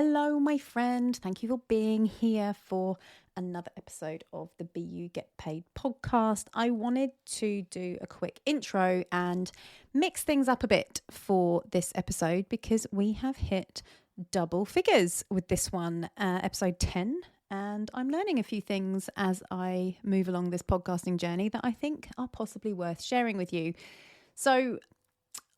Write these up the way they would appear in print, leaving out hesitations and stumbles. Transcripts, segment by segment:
Hello, my friend. Thank you for being here for another episode of the Be You Get Paid podcast. I wanted to do a quick intro and mix things up a bit for this episode because we have hit double figures with this one, episode 10. And I'm learning a few things as I move along this podcasting journey that I think are possibly worth sharing with you. So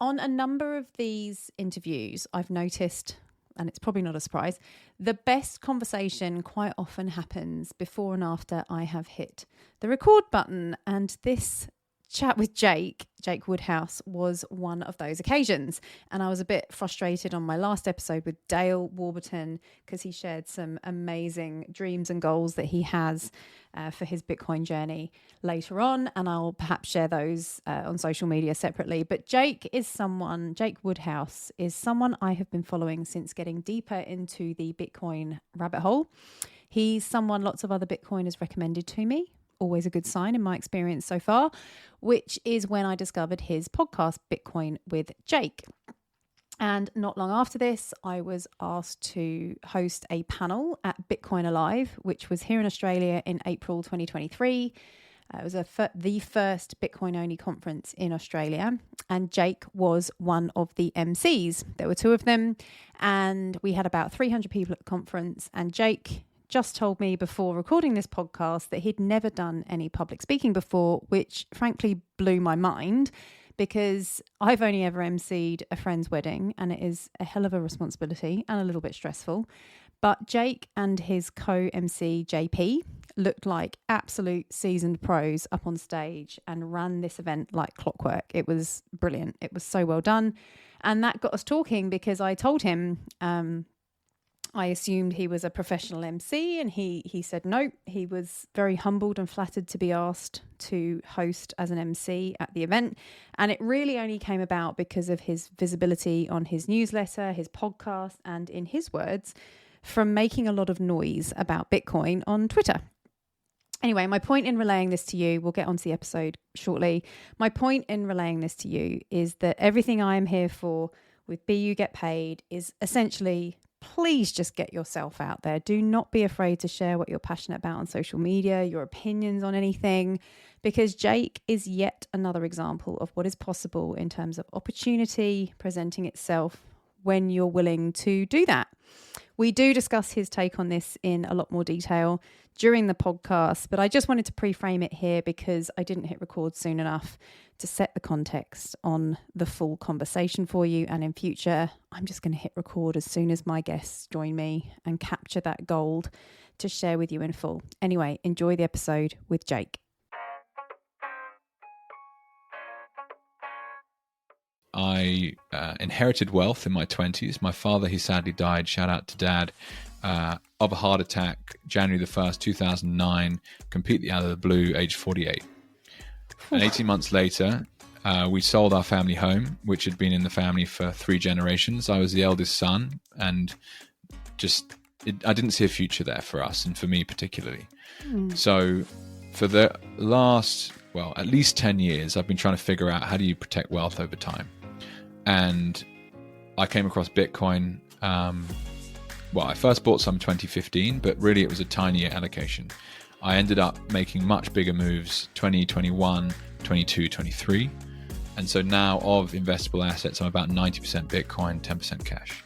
on a number of these interviews, I've noticed, and it's probably not a surprise, the best conversation quite often happens before and after I have hit the record button. And this chat with Jake Woodhouse, was one of those occasions. And I was a bit frustrated on my last episode with Dale Warburton because he shared some amazing dreams and goals that he has for his Bitcoin journey later on. And I'll perhaps share those on social media separately. But Jake Woodhouse is someone I have been following since getting deeper into the Bitcoin rabbit hole. He's someone lots of other Bitcoiners recommended to me. Always a good sign in my experience so far, which is when I discovered his podcast, Bitcoin with Jake. And not long after this, I was asked to host a panel at Bitcoin Alive, which was here in Australia in April 2023. It was the first Bitcoin-only conference in Australia, and Jake was one of the MCs. There were two of them, and we had about 300 people at the conference, and Jake just told me before recording this podcast that he'd never done any public speaking before, which frankly blew my mind because I've only ever emceed a friend's wedding and it is a hell of a responsibility and a little bit stressful. But Jake and his co-MC JP looked like absolute seasoned pros up on stage and ran this event like clockwork. It was brilliant. It was so well done. And that got us talking because I told him, I assumed he was a professional MC, and he said no. He was very humbled and flattered to be asked to host as an MC at the event. And it really only came about because of his visibility on his newsletter, his podcast, and in his words, from making a lot of noise about Bitcoin on Twitter. Anyway, my point in relaying this to you, we'll get onto the episode shortly. My point in relaying this to you is that everything I am here for with Be You Get Paid is essentially, please just get yourself out there. Do not be afraid to share what you're passionate about on social media, your opinions on anything, because Jake is yet another example of what is possible in terms of opportunity presenting itself when you're willing to do that. We do discuss his take on this in a lot more detail during the podcast, but I just wanted to pre-frame it here because I didn't hit record soon enough to set the context on the full conversation for you. And in future, I'm just going to hit record as soon as my guests join me and capture that gold to share with you in full. Anyway, enjoy the episode with Jake. I inherited wealth in my 20s. My father, he sadly died, shout out to Dad, of a heart attack, January the 1st, 2009, completely out of the blue, age 48. And 18 months later, we sold our family home, which had been in the family for 3 generations. I was the eldest son, and I didn't see a future there for us, and for me particularly. So for the last, at least 10 years, I've been trying to figure out how do you protect wealth over time. And I came across Bitcoin. I first bought some in 2015, but really it was a tiny allocation. I ended up making much bigger moves 2021, 22, 23. And so now of investable assets, I'm about 90% Bitcoin, 10% cash.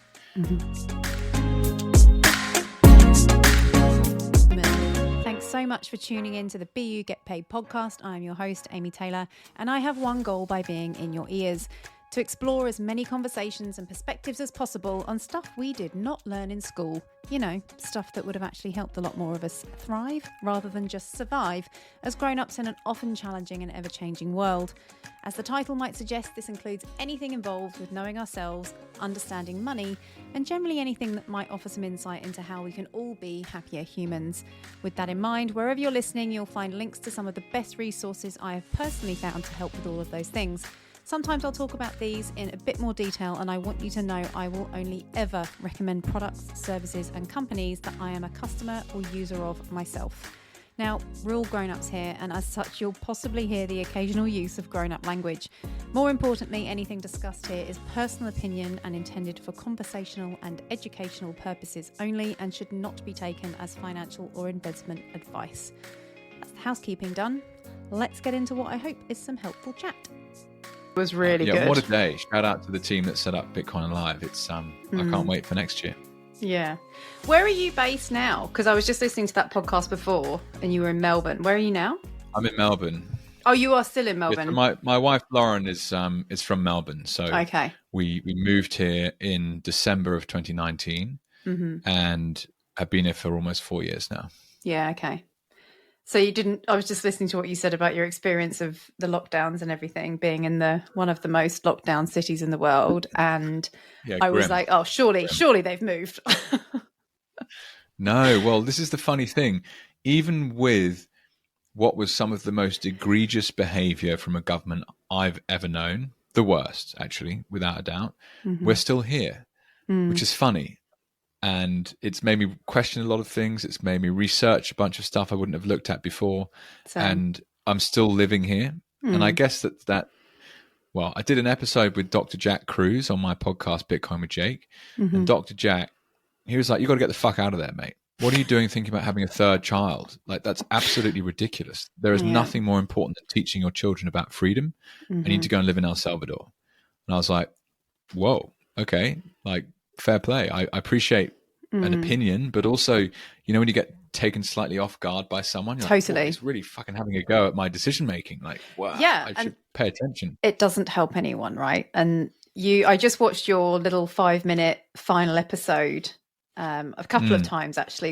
Thanks so much for tuning in to the Be You Get Paid podcast. I'm your host, Amy Taylor, and I have one goal by being in your ears: to explore as many conversations and perspectives as possible on stuff we did not learn in school. You know, stuff that would have actually helped a lot more of us thrive rather than just survive as grown-ups in an often challenging and ever-changing world. As the title might suggest, this includes anything involved with knowing ourselves, understanding money, and generally anything that might offer some insight into how we can all be happier humans. With that in mind, wherever you're listening, you'll find links to some of the best resources I have personally found to help with all of those things. Sometimes I'll talk about these in a bit more detail, and I want you to know I will only ever recommend products, services, and companies that I am a customer or user of myself. Now, we're all grown-ups here, and as such, you'll possibly hear the occasional use of grown-up language. More importantly, anything discussed here is personal opinion and intended for conversational and educational purposes only and should not be taken as financial or investment advice. That's the housekeeping done. Let's get into what I hope is some helpful chat. It was really good. What a day. Shout out to the team that set up Bitcoin Live. It's I can't wait for next year. Yeah. Where are you based now? Because I was just listening to that podcast before and you were in Melbourne. Where are you now? I'm in Melbourne. Oh, you are still in Melbourne? Yeah, so my wife Lauren is from Melbourne. So okay. we moved here in December of 2019 and have been here for almost 4 years now. Yeah, okay. So you didn't, I was just listening to what you said about your experience of the lockdowns and everything, being in one of the most locked down cities in the world. And I was like, oh, surely they've moved. No, well, this is the funny thing. Even with what was some of the most egregious behavior from a government I've ever known, the worst, actually, without a doubt, we're still here, which is funny. And it's made me question a lot of things. It's made me research a bunch of stuff I wouldn't have looked at before. And I'm still living here. And I guess well, I did an episode with Dr. Jack Cruz on my podcast, Bitcoin with Jake. And Dr. Jack, he was like, you got to get the fuck out of there, mate. What are you doing thinking about having a third child? Like, that's absolutely ridiculous. There is nothing more important than teaching your children about freedom. And you need to go and live in El Salvador. And I was like, whoa, okay. Like, fair play. I appreciate an opinion, but also, you know, when you get taken slightly off guard by someone, you're totally. Like, it's really fucking having a go at my decision making. Like, wow, I should pay attention. It doesn't help anyone, right? And I just watched your little 5-minute final episode a couple of times actually,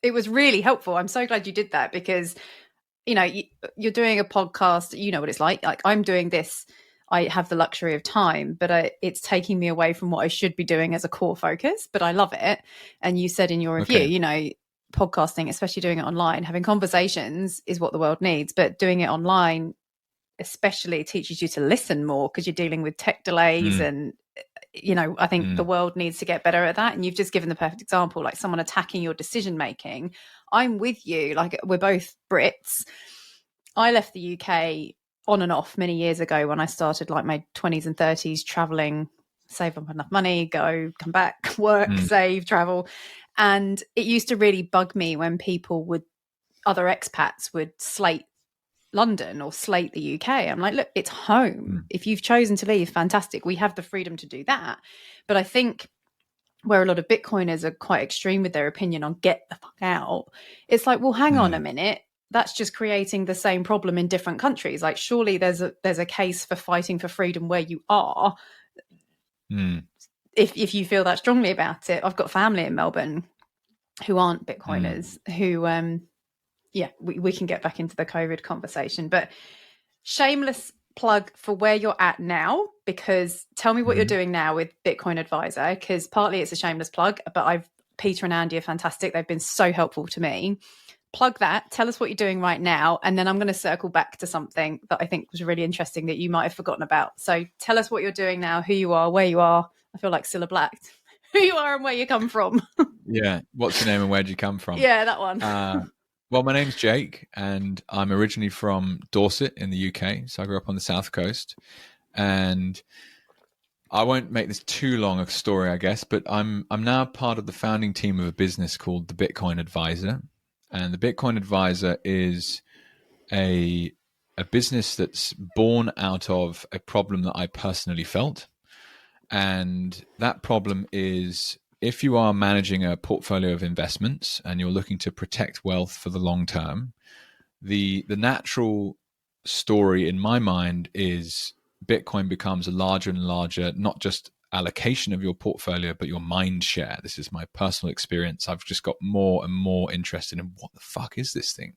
it was really helpful. I'm so glad you did that because, you know, you're doing a podcast, you know what it's like I'm doing this. I have the luxury of time, but it's taking me away from what I should be doing as a core focus, but I love it. And you said in your review, you know, podcasting, especially doing it online, having conversations is what the world needs, but doing it online especially teaches you to listen more because you're dealing with tech delays and, you know, I think the world needs to get better at that. And you've just given the perfect example, like someone attacking your decision making. I'm with you. Like, we're both Brits. I left the UK on and off many years ago when I started like my 20s and 30s traveling, save up enough money, go, come back, work, save, travel. And it used to really bug me when other expats would slate London or slate the UK. I'm like, look, it's home. If you've chosen to leave, fantastic. We have the freedom to do that. But I think where a lot of Bitcoiners are quite extreme with their opinion on get the fuck out, it's like, well, hang on a minute. That's just creating the same problem in different countries. Like, surely there's a case for fighting for freedom where you are. If you feel that strongly about it. I've got family in Melbourne who aren't Bitcoiners who, we can get back into the COVID conversation, but shameless plug for where you're at now, because tell me what you're doing now with Bitcoin Advisor, because partly it's a shameless plug, but Peter and Andy are fantastic. They've been so helpful to me. Plug that, tell us what you're doing right now, and then I'm going to circle back to something that I think was really interesting that you might have forgotten about. So tell us what you're doing now, who you are, where you are. I feel like Cilla Black. Who you are and where you come from. Yeah. What's your name and where do you come from? Yeah, that one. Well, my name's Jake and I'm originally from Dorset in the UK. So I grew up on the South Coast, and I won't make this too long a story, I guess, but I'm now part of the founding team of a business called the Bitcoin Advisor. And the Bitcoin Advisor is a business that's born out of a problem that I personally felt. And that problem is, if you are managing a portfolio of investments and you're looking to protect wealth for the long term, the natural story in my mind is Bitcoin becomes a larger and larger, not just allocation of your portfolio, but your mind share. This is my personal experience. I've just got more and more interested in what the fuck is this thing?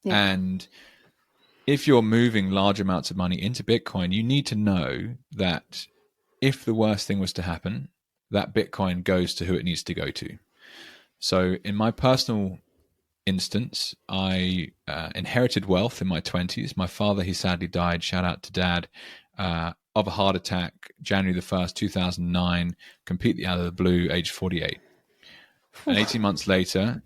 Yeah. And if you're moving large amounts of money into Bitcoin, you need to know that if the worst thing was to happen, that Bitcoin goes to who it needs to go to. So in my personal instance, I inherited wealth in my 20s. My father, he sadly died, shout out to Dad, of a heart attack, January the 1st, 2009, completely out of the blue, age 48. And 18 months later,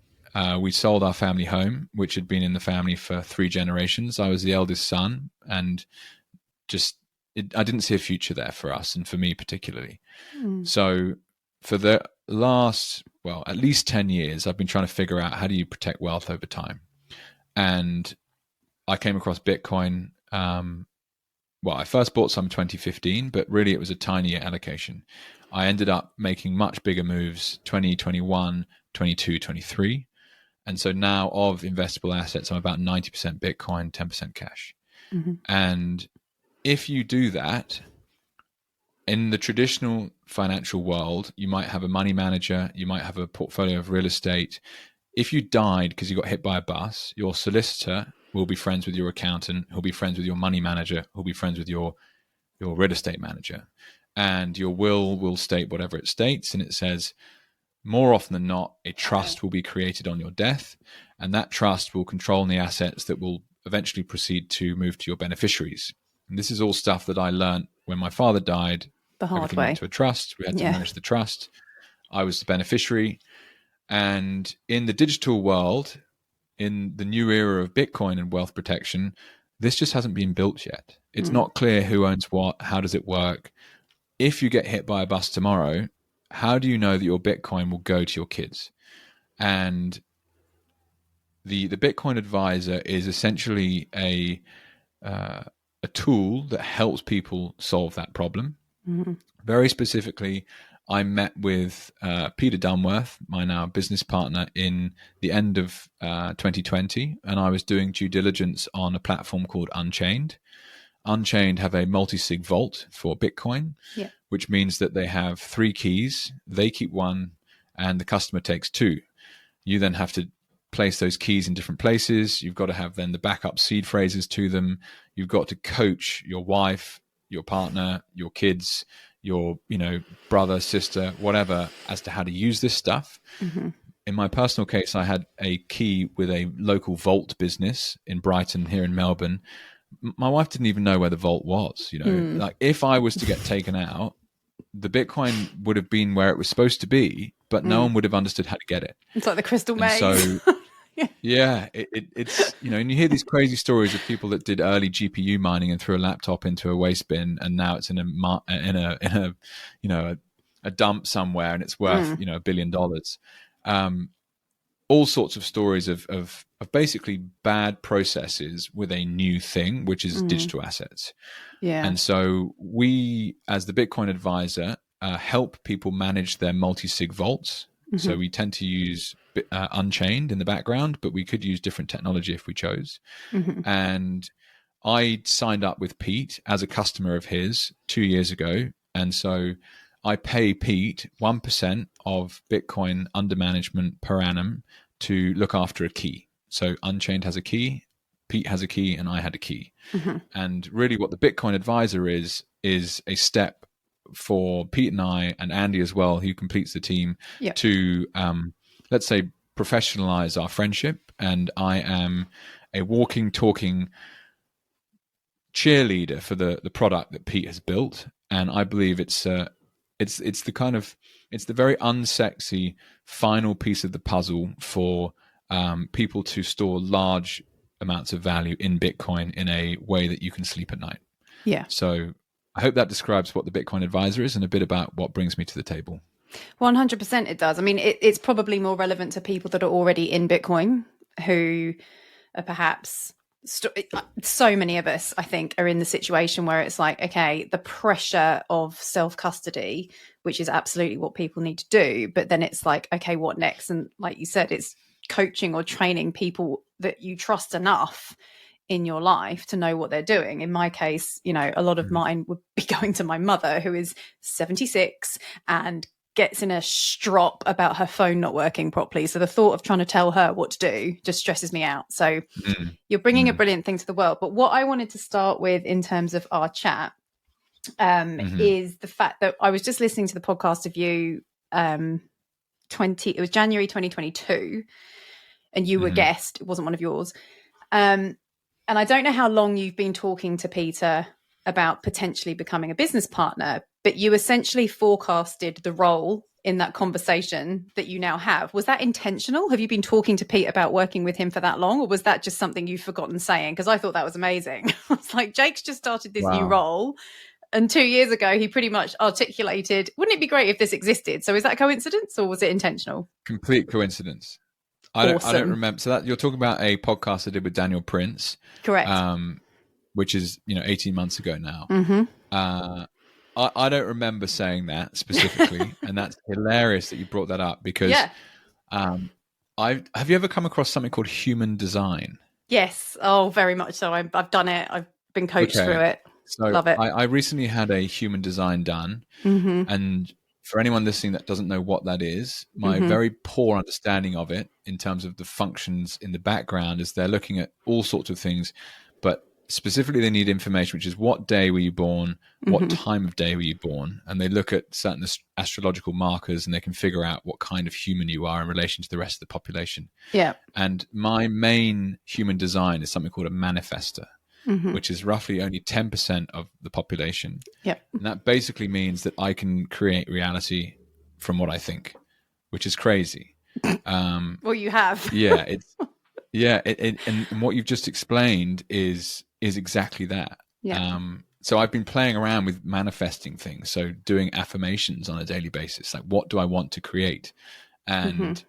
we sold our family home, which had been in the family for 3 generations. I was the eldest son, and just I didn't see a future there for us and for me particularly. So for the last, well, at least 10 years, I've been trying to figure out how do you protect wealth over time. And I came across Bitcoin. Well, I first bought some in 2015, but really it was a tiny allocation. I ended up making much bigger moves 2021, 22, 23. And so now of investable assets, I'm about 90% Bitcoin, 10% cash. And if you do that, in the traditional financial world, you might have a money manager, you might have a portfolio of real estate. If you died because you got hit by a bus, your solicitor will be friends with your accountant, who'll be friends with your money manager, who'll be friends with your real estate manager. And your will state whatever it states. And it says, more often than not, a trust will be created on your death. And that trust will control the assets that will eventually proceed to move to your beneficiaries. And this is all stuff that I learned when my father died. The hard Everything way. went to a trust. We had to manage the trust. I was the beneficiary. And in the digital world, in the new era of Bitcoin and wealth protection, this just hasn't been built yet. It's not clear who owns what, how does it work. If you get hit by a bus tomorrow, how do you know that your Bitcoin will go to your kids? And the Bitcoin advisor is essentially a tool that helps people solve that problem. Very specifically, I met with Peter Dunworth, my now business partner, in the end of 2020, and I was doing due diligence on a platform called Unchained. Unchained have a multi-sig vault for Bitcoin, which means that they have 3 keys. They keep 1 and the customer takes 2. You then have to place those keys in different places. You've got to have then the backup seed phrases to them. You've got to coach your wife, your partner, your kids, your brother, sister, whatever, as to how to use this stuff. In my personal case, I had a key with a local vault business in Brighton here in Melbourne. My wife didn't even know where the vault was. Like if I was to get taken out, the Bitcoin would have been where it was supposed to be, but no one would have understood how to get it. It's like the crystal maze. So it's and you hear these crazy stories of people that did early GPU mining and threw a laptop into a waste bin, and now it's in a dump somewhere, and it's worth $1 billion. All sorts of stories of basically bad processes with a new thing, which is digital assets. And so we, as the Bitcoin advisor, help people manage their multi-sig vaults. So we tend to use Unchained in the background, but we could use different technology if we chose. And I signed up with Pete as a customer of his 2 years ago. And so I pay Pete 1% of Bitcoin under management per annum to look after a key. So Unchained has a key, Pete has a key, and I had a key. And really what the Bitcoin advisor is a step for Pete and I, and Andy as well, who completes the team, to, let's say, professionalize our friendship. And I am a walking, talking cheerleader for the product that Pete has built. And I believe it's the very unsexy final piece of the puzzle for people to store large amounts of value in Bitcoin in a way that you can sleep at night. So I hope that describes what the Bitcoin advisor is and a bit about what brings me to the table. 100% it does. I mean, it's probably more relevant to people that are already in Bitcoin, who are perhaps so many of us, I think, are in the situation where it's like, okay, the pressure of self-custody, which is absolutely what people need to do. But then it's like, okay, what next? And like you said, it's coaching or training people that you trust enough in your life to know what they're doing. In my case, a lot of mine would be going to my mother, who is 76 and gets in a strop about her phone not working properly. So the thought of trying to tell her what to do just stresses me out. So you're bringing a brilliant thing to the world. But what I wanted to start with in terms of our chat is the fact that I was just listening to the podcast of you, it was January 2022, and you were a guest. It wasn't one of yours. And I don't know how long you've been talking to Peter about potentially becoming a business partner, but you essentially forecasted the role in that conversation that you now have. Was that intentional? Have you been talking to Pete about working with him for that long, or was that just something you've forgotten saying? Because I thought that was amazing. I was like, Jake's just started this new role, and 2 years ago he pretty much articulated, wouldn't it be great if this existed? So is that coincidence or was it intentional? Complete coincidence. I don't remember. So that you're talking about a podcast I did with Daniel Prince, correct? Which is 18 months ago now. Mm-hmm. I don't remember saying that specifically, and that's hilarious that you brought that up because have you ever come across something called human design? Yes. Oh, very much so. I've done it. I've been coached through it. So love it. I recently had a human design done, and for anyone listening that doesn't know what that is, my very poor understanding of it in terms of the functions in the background is they're looking at all sorts of things, but specifically they need information, which is what day were you born, what time of day were you born, and they look at certain astrological markers and they can figure out what kind of human you are in relation to the rest of the population. Yeah. And my main human design is something called a manifestor, which is roughly only 10% of the population. Yep. And that basically means that I can create reality from what I think, which is crazy. Well, you have. Yeah, it's and what you've just explained is exactly that. Yeah. So I've been playing around with manifesting things, so doing affirmations on a daily basis, like what do I want to create, and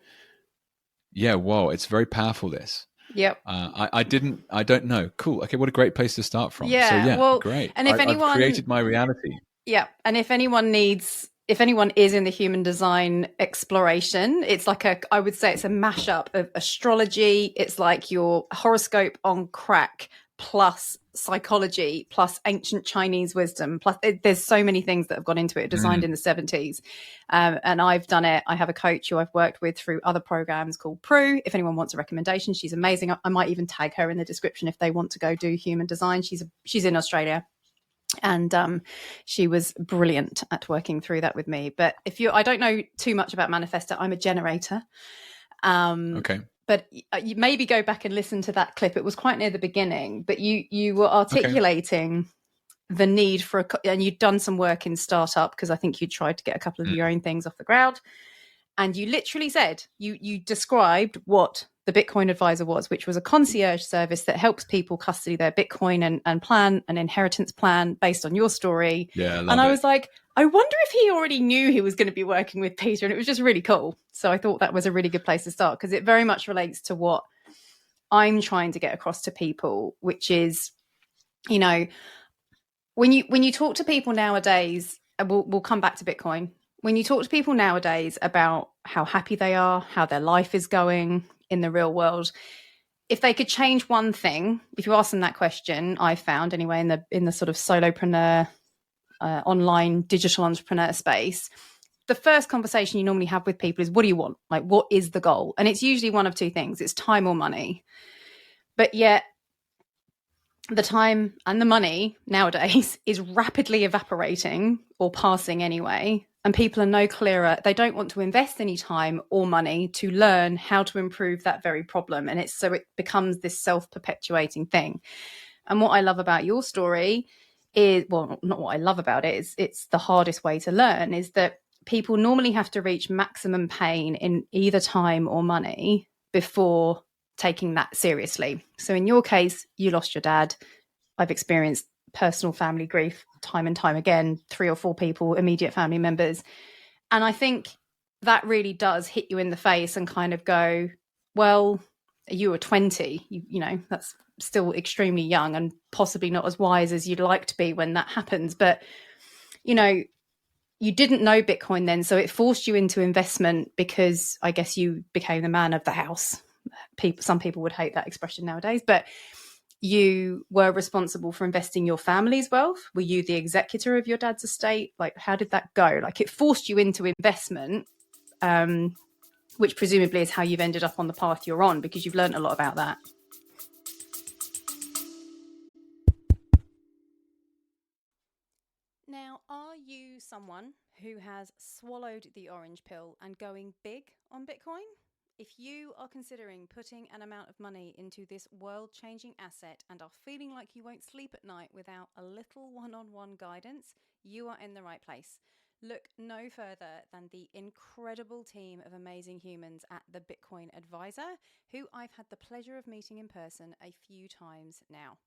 whoa, it's very powerful. This. Yep. I don't know. Cool. Okay. What a great place to start from. Yeah. So yeah, well, great. And if anyone I've created my reality. Yeah. And if anyone is in the human design exploration, it's like I would say it's a mashup of astrology. It's like your horoscope on crack plus psychology plus ancient Chinese wisdom. Plus there's so many things that have gone into it, designed in the 70s. And I've done it. I have a coach who I've worked with through other programs called Prue. If anyone wants a recommendation, she's amazing. I might even tag her in the description if they want to go do human design. She's in Australia. And she was brilliant at working through that with me. But I don't know too much about manifestor. I'm a generator. Okay. But you maybe go back and listen to that clip. It was quite near the beginning, but you were articulating the need for and you'd done some work in startup because I think you tried to get a couple of your own things off the ground. And you literally said, you described what the Bitcoin advisor was, which was a concierge service that helps people custody their Bitcoin and plan an inheritance plan based on your story. Yeah, I was like, I wonder if he already knew he was going to be working with Peter, and it was just really cool. So I thought that was a really good place to start because it very much relates to what I'm trying to get across to people, which is, when you talk to people nowadays, we'll come back to Bitcoin. When you talk to people nowadays about how happy they are, how their life is going in the real world, if they could change one thing, if you ask them that question, I found anyway in the sort of solopreneur, online digital entrepreneur space, the first conversation you normally have with people is, what do you want? Like, what is the goal? And it's usually one of two things. It's time or money. But yet the time and the money nowadays is rapidly evaporating or passing anyway. And people are no clearer. They don't want to invest any time or money to learn how to improve that very problem. And it becomes this self-perpetuating thing. And what I love about your story is, well, not what I love about it, it's the hardest way to learn, is that people normally have to reach maximum pain in either time or money before taking that seriously. So in your case, you lost your dad. I've experienced personal family grief time and time again, 3 or 4 people, immediate family members. And I think that really does hit you in the face and kind of go, well, you were 20, that's still extremely young and possibly not as wise as you'd like to be when that happens. But, you didn't know Bitcoin then, so it forced you into investment because I guess you became the man of the house. Some people would hate that expression nowadays, but you were responsible for investing your family's wealth. Were you the executor of your dad's estate? Like, how did that go? Like, it forced you into investment, which presumably is how you've ended up on the path you're on, because you've learned a lot about that. Now, are you someone who has swallowed the orange pill and going big on Bitcoin? If you are considering putting an amount of money into this world-changing asset and are feeling like you won't sleep at night without a little one-on-one guidance, you are in the right place. Look no further than the incredible team of amazing humans at the Bitcoin Advisor, who I've had the pleasure of meeting in person a few times now.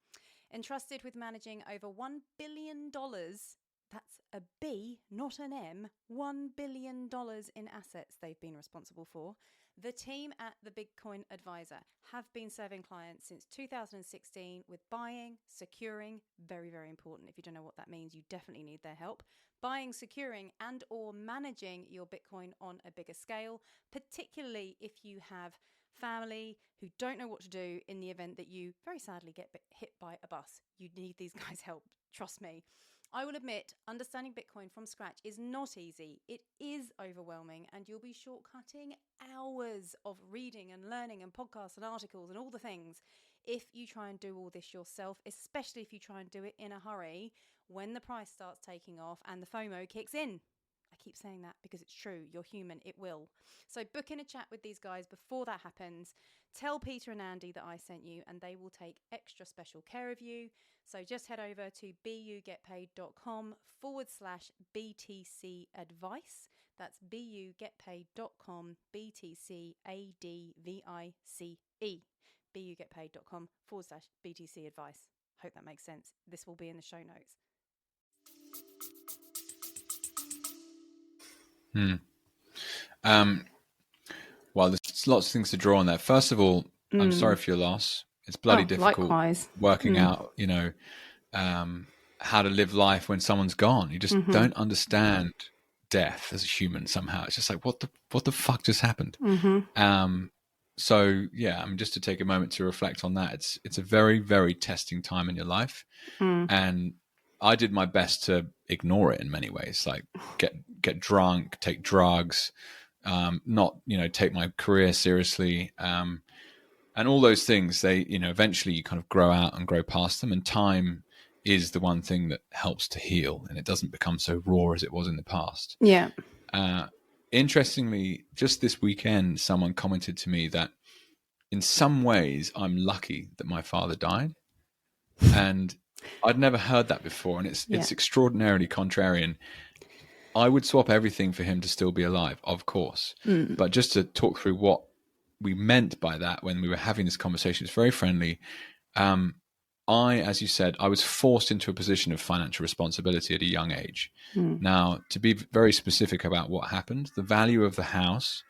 Entrusted with managing over $1 billion, that's a B, not an M, $1 billion in assets they've been responsible for. The team at the Bitcoin Advisor have been serving clients since 2016 with buying, securing, very, very important. If you don't know what that means, you definitely need their help. Buying, securing, and or managing your Bitcoin on a bigger scale, particularly if you have family who don't know what to do in the event that you very sadly get hit by a bus. You need these guys' help, trust me. I will admit, understanding Bitcoin from scratch is not easy. It is overwhelming, and you'll be shortcutting hours of reading and learning and podcasts and articles and all the things if you try and do all this yourself, especially if you try and do it in a hurry when the price starts taking off and the FOMO kicks in. I keep saying that because it's true. You're human. It will. So book in a chat with these guys before that happens. Tell Peter and Andy that I sent you and they will take extra special care of you. So just head over to bugetpaid.com/BTC advice. That's bugetpaid.com BTC ADVICE. bugetpaid.com/BTC advice. Hope that makes sense. This will be in the show notes. Well, there's lots of things to draw on there. First of all, I'm sorry for your loss. It's bloody difficult likewise. working out, how to live life when someone's gone. You just don't understand death as a human somehow. It's just like, what the fuck just happened? So yeah, just to take a moment to reflect on that. It's a very, very testing time in your life. And I did my best to ignore it in many ways, like get drunk, take drugs, not, take my career seriously. And all those things, they, eventually you kind of grow out and grow past them. And time is the one thing that helps to heal, and it doesn't become so raw as it was in the past. Yeah. Interestingly, just this weekend, someone commented to me that in some ways I'm lucky that my father died. And I'd never heard that before. And it's extraordinarily contrarian. I would swap everything for him to still be alive, of course. But just to talk through what we meant by that when we were having this conversation, it's very friendly. As you said, I was forced into a position of financial responsibility at a young age. Now, to be very specific about what happened, the value of the house,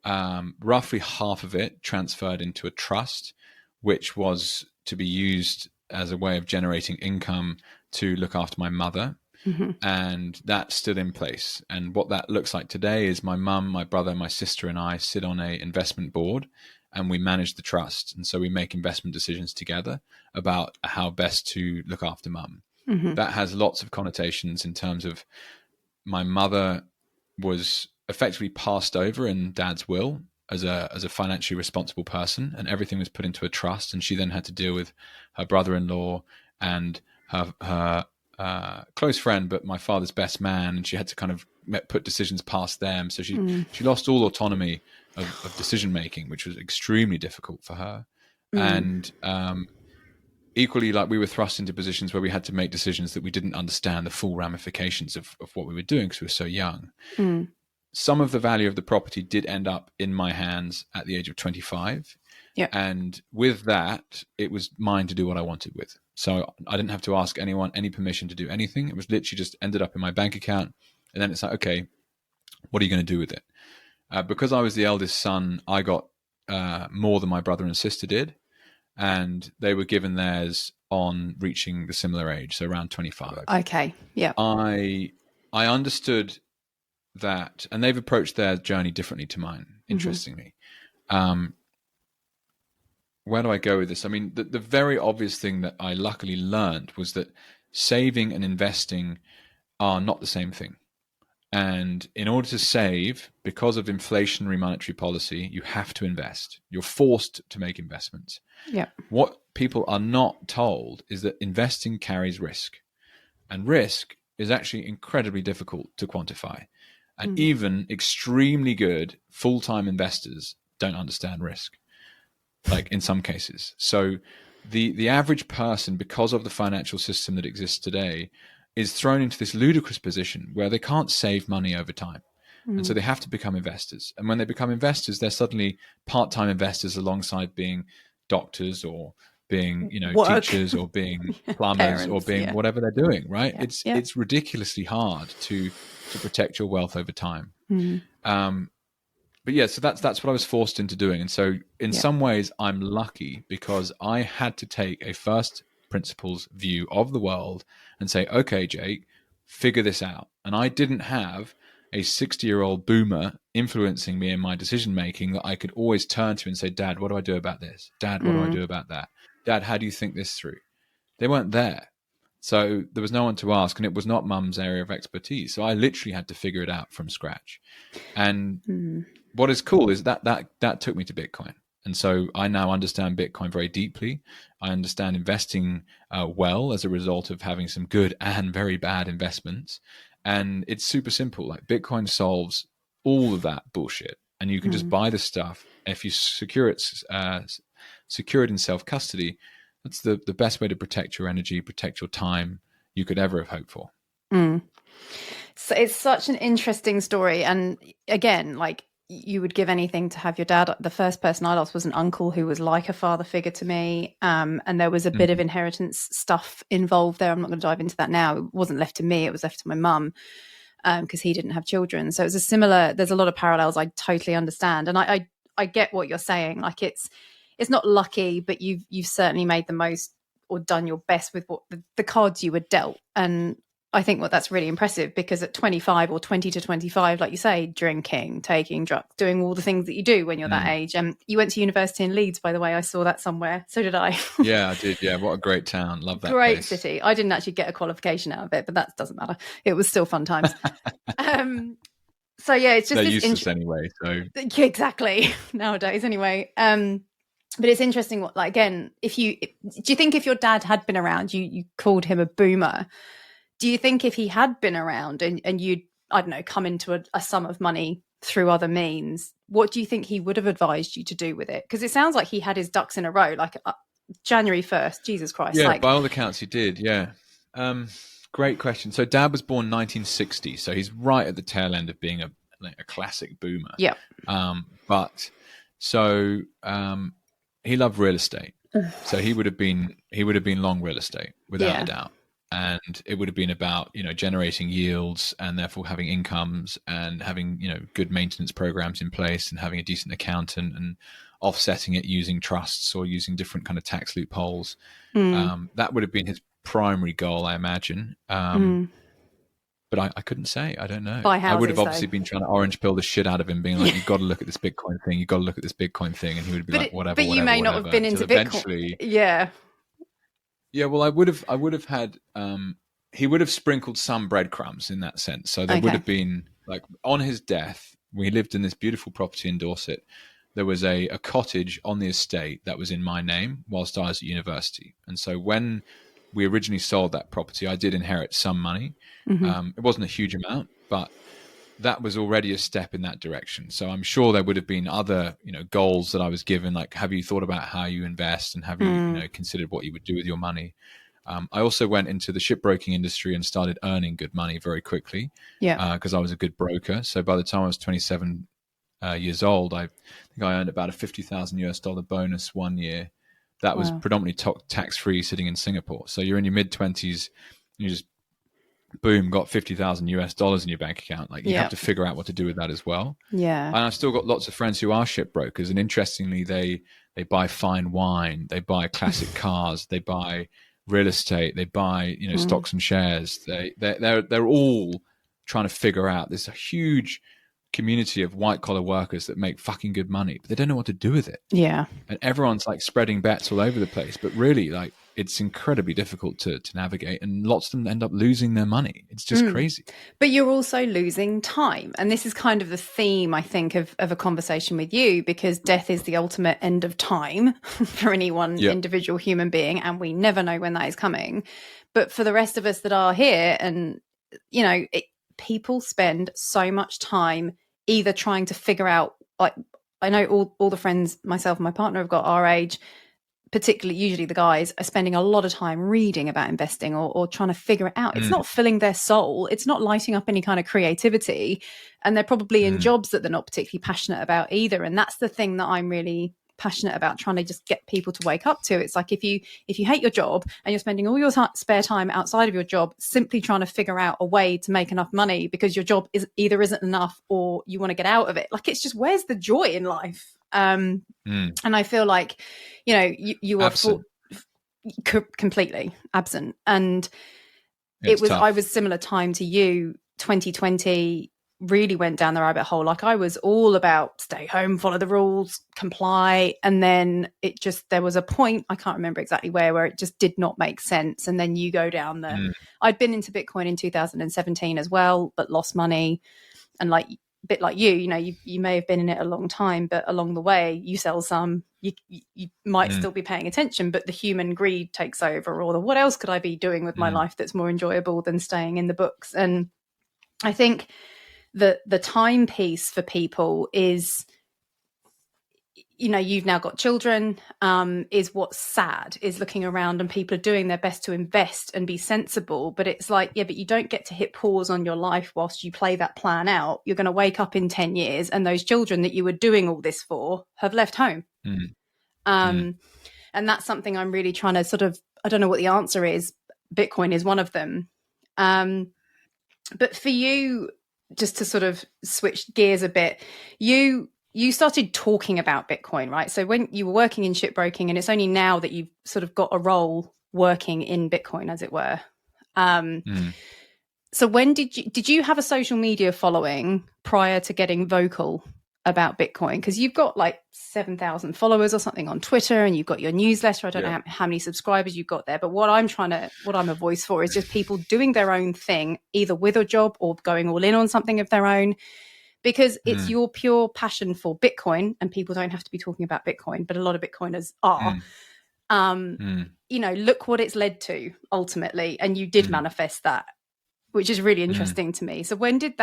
roughly half of it transferred into a trust, which was to be used as a way of generating income to look after my mother. And that's still in place. And what that looks like today is my mum, my brother, my sister, and I sit on an investment board, and we manage the trust. And so we make investment decisions together about how best to look after mum. That has lots of connotations in terms of my mother was effectively passed over in dad's will as a financially responsible person, and everything was put into a trust. And she then had to deal with her brother-in-law and her close friend, but my father's best man, and she had to kind of put decisions past them. So she lost all autonomy of decision making, which was extremely difficult for her. And equally, like, we were thrust into positions where we had to make decisions that we didn't understand the full ramifications of what we were doing because we were so young. Some of the value of the property did end up in my hands at the age of 25. Yeah. And with that, it was mine to do what I wanted with. So I didn't have to ask anyone any permission to do anything. It was literally just ended up in my bank account. And then it's like, okay, what are you going to do with it? Because I was the eldest son, I got more than my brother and sister did. And they were given theirs on reaching the similar age, so around 25. Okay, yeah. I understood that, and they've approached their journey differently to mine, interestingly. Where do I go with this? I mean, the very obvious thing that I luckily learned was that saving and investing are not the same thing. And in order to save, because of inflationary monetary policy, you have to invest. You're forced to make investments. Yeah. What people are not told is that investing carries risk. And risk is actually incredibly difficult to quantify. And even extremely good full-time investors don't understand risk, like in some cases. So the average person, because of the financial system that exists today, is thrown into this ludicrous position where they can't save money over time. And so they have to become investors. And when they become investors, they're suddenly part-time investors alongside being doctors or being, teachers or being plumbers Parents, or being whatever they're doing, right? It's ridiculously hard to protect your wealth over time. But yeah, so that's what I was forced into doing. And so in some ways I'm lucky because I had to take a first principles view of the world and say, okay, Jake, figure this out. And I didn't have a 60-year-old boomer influencing me in my decision making that I could always turn to and say, Dad, what do I do about this? Dad, what do I do about that? Dad, how do you think this through? They weren't there. So there was no one to ask, and it was not Mum's area of expertise. So I literally had to figure it out from scratch. And what is cool is that took me to Bitcoin. And so I now understand Bitcoin very deeply. I understand investing well as a result of having some good and very bad investments. And it's super simple. Like Bitcoin solves all of that bullshit, and you can just buy the stuff. If you secure it in self-custody, that's the best way to protect your energy, protect your time you could ever have hoped for. So it's such an interesting story. And again, like, you would give anything to have your dad. The first person I lost was an uncle who was like a father figure to me. And there was a bit of inheritance stuff involved there. I'm not going to dive into that now. It wasn't left to me. It was left to my mum because he didn't have children. So there's a lot of parallels. I totally understand. And I get what you're saying. Like it's not lucky, but you've certainly made the most or done your best with what the cards you were dealt. And I think that's really impressive because at 25 or 20 to 25, like you say, drinking, taking drugs, doing all the things that you do when you're that age. You went to university in Leeds, by the way. I saw that somewhere. So did I. Yeah, I did. Yeah, what a great town. Love that Great place. city. I didn't actually get a qualification out of it, but that doesn't matter. It was still fun times. So yeah, it's just they're useless anyway. So exactly nowadays anyway. But it's interesting. What, like, again, do you think if your dad had been around, you called him a boomer? Do you think if he had been around and you'd, I don't know, come into a sum of money through other means, what do you think he would have advised you to do with it? Because it sounds like he had his ducks in a row, like January 1st, Jesus Christ. Yeah, by all accounts he did, yeah. Great question. So Dad was born 1960, so he's right at the tail end of being a classic boomer. Yeah. But he loved real estate. So he would have been long real estate without a doubt. And it would have been about, generating yields and therefore having incomes and having, good maintenance programs in place and having a decent accountant and offsetting it using trusts or using different kind of tax loopholes. That would have been his primary goal, I imagine. But I couldn't say. I don't know. I would have obviously been trying to orange pill the shit out of him, being like, you've got to look at this Bitcoin thing. You've got to look at this Bitcoin thing. And he would be like, whatever, But you may not have been into Bitcoin. Yeah. Yeah, well, I would have had, he would have sprinkled some breadcrumbs in that sense. So there would have been, like, on his death, we lived in this beautiful property in Dorset. There was a cottage on the estate that was in my name whilst I was at university. And so when we originally sold that property, I did inherit some money. It wasn't a huge amount, but that was already a step in that direction. So I'm sure there would have been other, goals that I was given, like, have you thought about how you invest and have you, considered what you would do with your money? I also went into the shipbroking industry and started earning good money very quickly. Yeah. Because I was a good broker. So by the time I was 27 years old, I think I earned about a $50,000 bonus one year. That was predominantly tax-free sitting in Singapore. So you're in your mid-20s, you just boom, got $50,000 in your bank account. Like, you have to figure out what to do with that as well. Yeah. And I've still got lots of friends who are shipbrokers, and interestingly, they buy fine wine, they buy classic cars, they buy real estate, they buy stocks and shares. They're all trying to figure out this huge community of white collar workers that make fucking good money, but they don't know what to do with it. Yeah. And everyone's like spreading bets all over the place, but really, like, it's incredibly difficult to navigate, and lots of them end up losing their money. It's just crazy. But you're also losing time. And this is kind of the theme, I think, of a conversation with you, because death is the ultimate end of time for any one individual human being, and we never know when that is coming. But for the rest of us that are here, and, people spend so much time either trying to figure out, like, I know all the friends myself and my partner have got our age, particularly usually the guys, are spending a lot of time reading about investing or trying to figure it out. It's not filling their soul. It's not lighting up any kind of creativity. And they're probably in jobs that they're not particularly passionate about either. And that's the thing that I'm really passionate about, trying to just get people to wake up to. It's like if you hate your job and you're spending all your spare time outside of your job simply trying to figure out a way to make enough money because your job isn't enough or you want to get out of it, like, it's just, where's the joy in life? And I feel like, you are completely absent. And I was similar time to you. 2020 really went down the rabbit hole. Like, I was all about stay home, follow the rules, comply. And then there was a point, I can't remember exactly where it just did not make sense. And then you go down I'd been into Bitcoin in 2017 as well, but lost money. And like, a bit like you may have been in it a long time, but along the way you sell some, you might still be paying attention, but the human greed takes over, or what else could I be doing with my life that's more enjoyable than staying in the books? And I think the time piece for people is, you've now got children, is what's sad, is looking around and people are doing their best to invest and be sensible. But it's like, yeah, but you don't get to hit pause on your life whilst you play that plan out. You're going to wake up in 10 years and those children that you were doing all this for have left home. And that's something I'm really trying to I don't know what the answer is. Bitcoin is one of them. But for you, just to sort of switch gears a bit, you started talking about Bitcoin, right? So when you were working in shipbroking, and it's only now that you've sort of got a role working in Bitcoin, as it were. So when did you have a social media following prior to getting vocal about Bitcoin? Because you've got like 7,000 followers or something on Twitter, and you've got your newsletter. I don't know how many subscribers you've got there, but what I'm a voice for is just people doing their own thing, either with a job or going all in on something of their own, because it's your pure passion for Bitcoin, and people don't have to be talking about Bitcoin, but a lot of Bitcoiners are. Look what it's led to ultimately, and you did manifest that, which is really interesting to me. So when did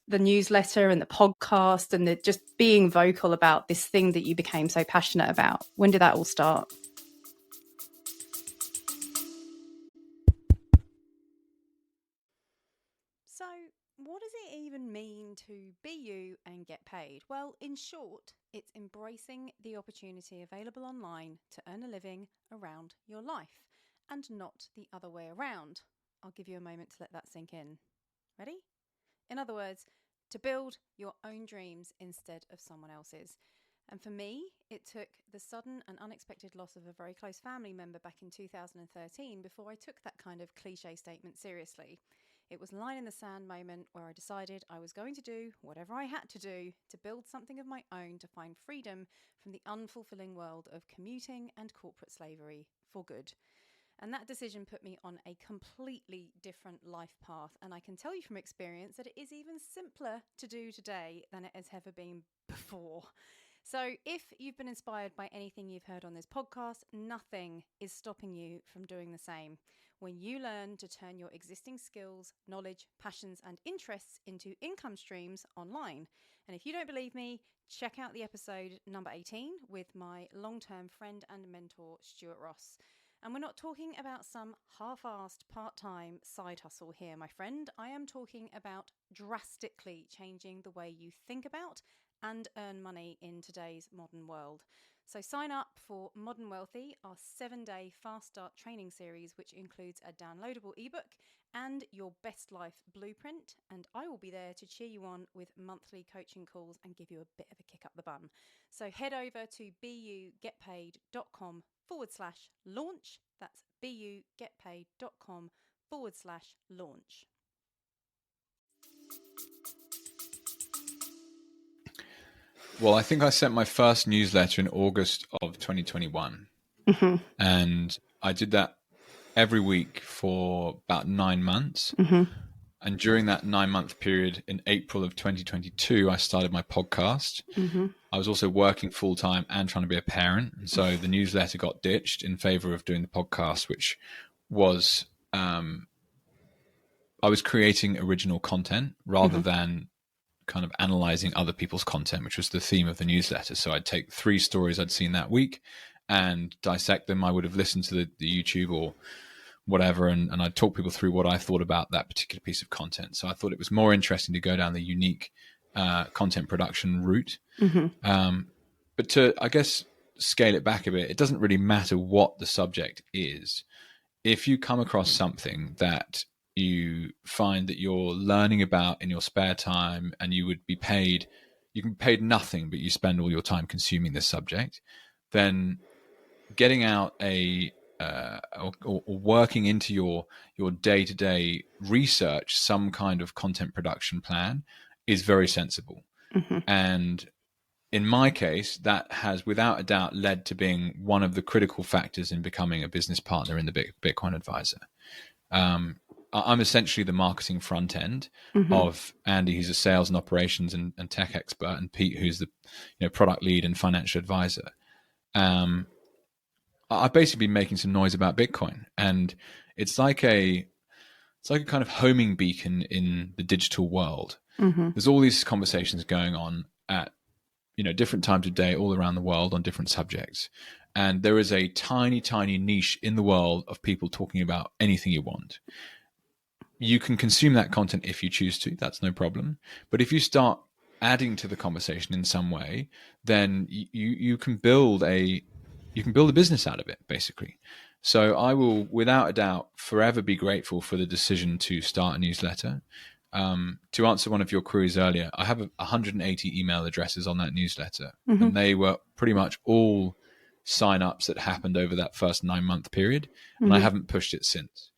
the newsletter and the podcast and the just being vocal about this thing that you became so passionate about, when did that all start? So what does it even mean to be you and get paid? Well, in short, it's embracing the opportunity available online to earn a living around your life, and not the other way around. I'll give you a moment to let that sink in. Ready? In other words, to build your own dreams instead of someone else's. And for me, it took the sudden and unexpected loss of a very close family member back in 2013 before I took that kind of cliche statement seriously. It was a line in the sand moment where I decided I was going to do whatever I had to do to build something of my own, to find freedom from the unfulfilling world of commuting and corporate slavery for good. And that decision put me on a completely different life path. And I can tell you from experience that it is even simpler to do today than it has ever been before. So if you've been inspired by anything you've heard on this podcast, nothing is stopping you from doing the same. When you learn to turn your existing skills, knowledge, passions, and interests into income streams online. And if you don't believe me, check out the episode number 18 with my long-term friend and mentor, Stuart Ross. And we're not talking about some half-assed part-time side hustle here, my friend. I am talking about drastically changing the way you think about and earn money in today's modern world. So sign up for Modern Wealthy, our 7-day fast start training series, which includes a downloadable ebook and your best life blueprint. And I will be there to cheer you on with monthly coaching calls and give you a bit of a kick up the bum. So head over to bugetpaid.com/launch. That's bugetpaid.com/launch. Well, I think I sent my first newsletter in August of 2021. And I did that every week for about 9 months. And during that 9-month period in April of 2022, I started my podcast. I was also working full time and trying to be a parent. And so the newsletter got ditched in favor of doing the podcast, which was, I was creating original content rather than kind of analyzing other people's content, which was the theme of the newsletter. So I'd take 3 stories I'd seen that week and dissect them. I would have listened to the YouTube or whatever, and I'd talk people through what I thought about that particular piece of content. So I thought it was more interesting to go down the unique content production route. But to, I guess, scale it back a bit, it doesn't really matter what the subject is. If you come across something that you find that you're learning about in your spare time and you can be paid nothing, but you spend all your time consuming this subject, then getting out or working into your day-to-day research some kind of content production plan is very sensible. And in my case, that has without a doubt led to being one of the critical factors in becoming a business partner in the Bitcoin Advisor. I'm essentially the marketing front end of Andy, who's a sales and operations and tech expert, and Pete, who's the product lead and financial advisor. I've basically been making some noise about Bitcoin, and it's like a kind of homing beacon in the digital world. There's all these conversations going on at different times of day all around the world on different subjects. And there is a tiny, tiny niche in the world of people talking about anything you want. You can consume that content if you choose to, that's no problem. But if you start adding to the conversation in some way, then you can build a business out of it, basically. So I will, without a doubt, forever be grateful for the decision to start a newsletter. To answer one of your queries earlier, I have 180 email addresses on that newsletter, and they were pretty much all sign-ups that happened over that first 9-month period, and I haven't pushed it since.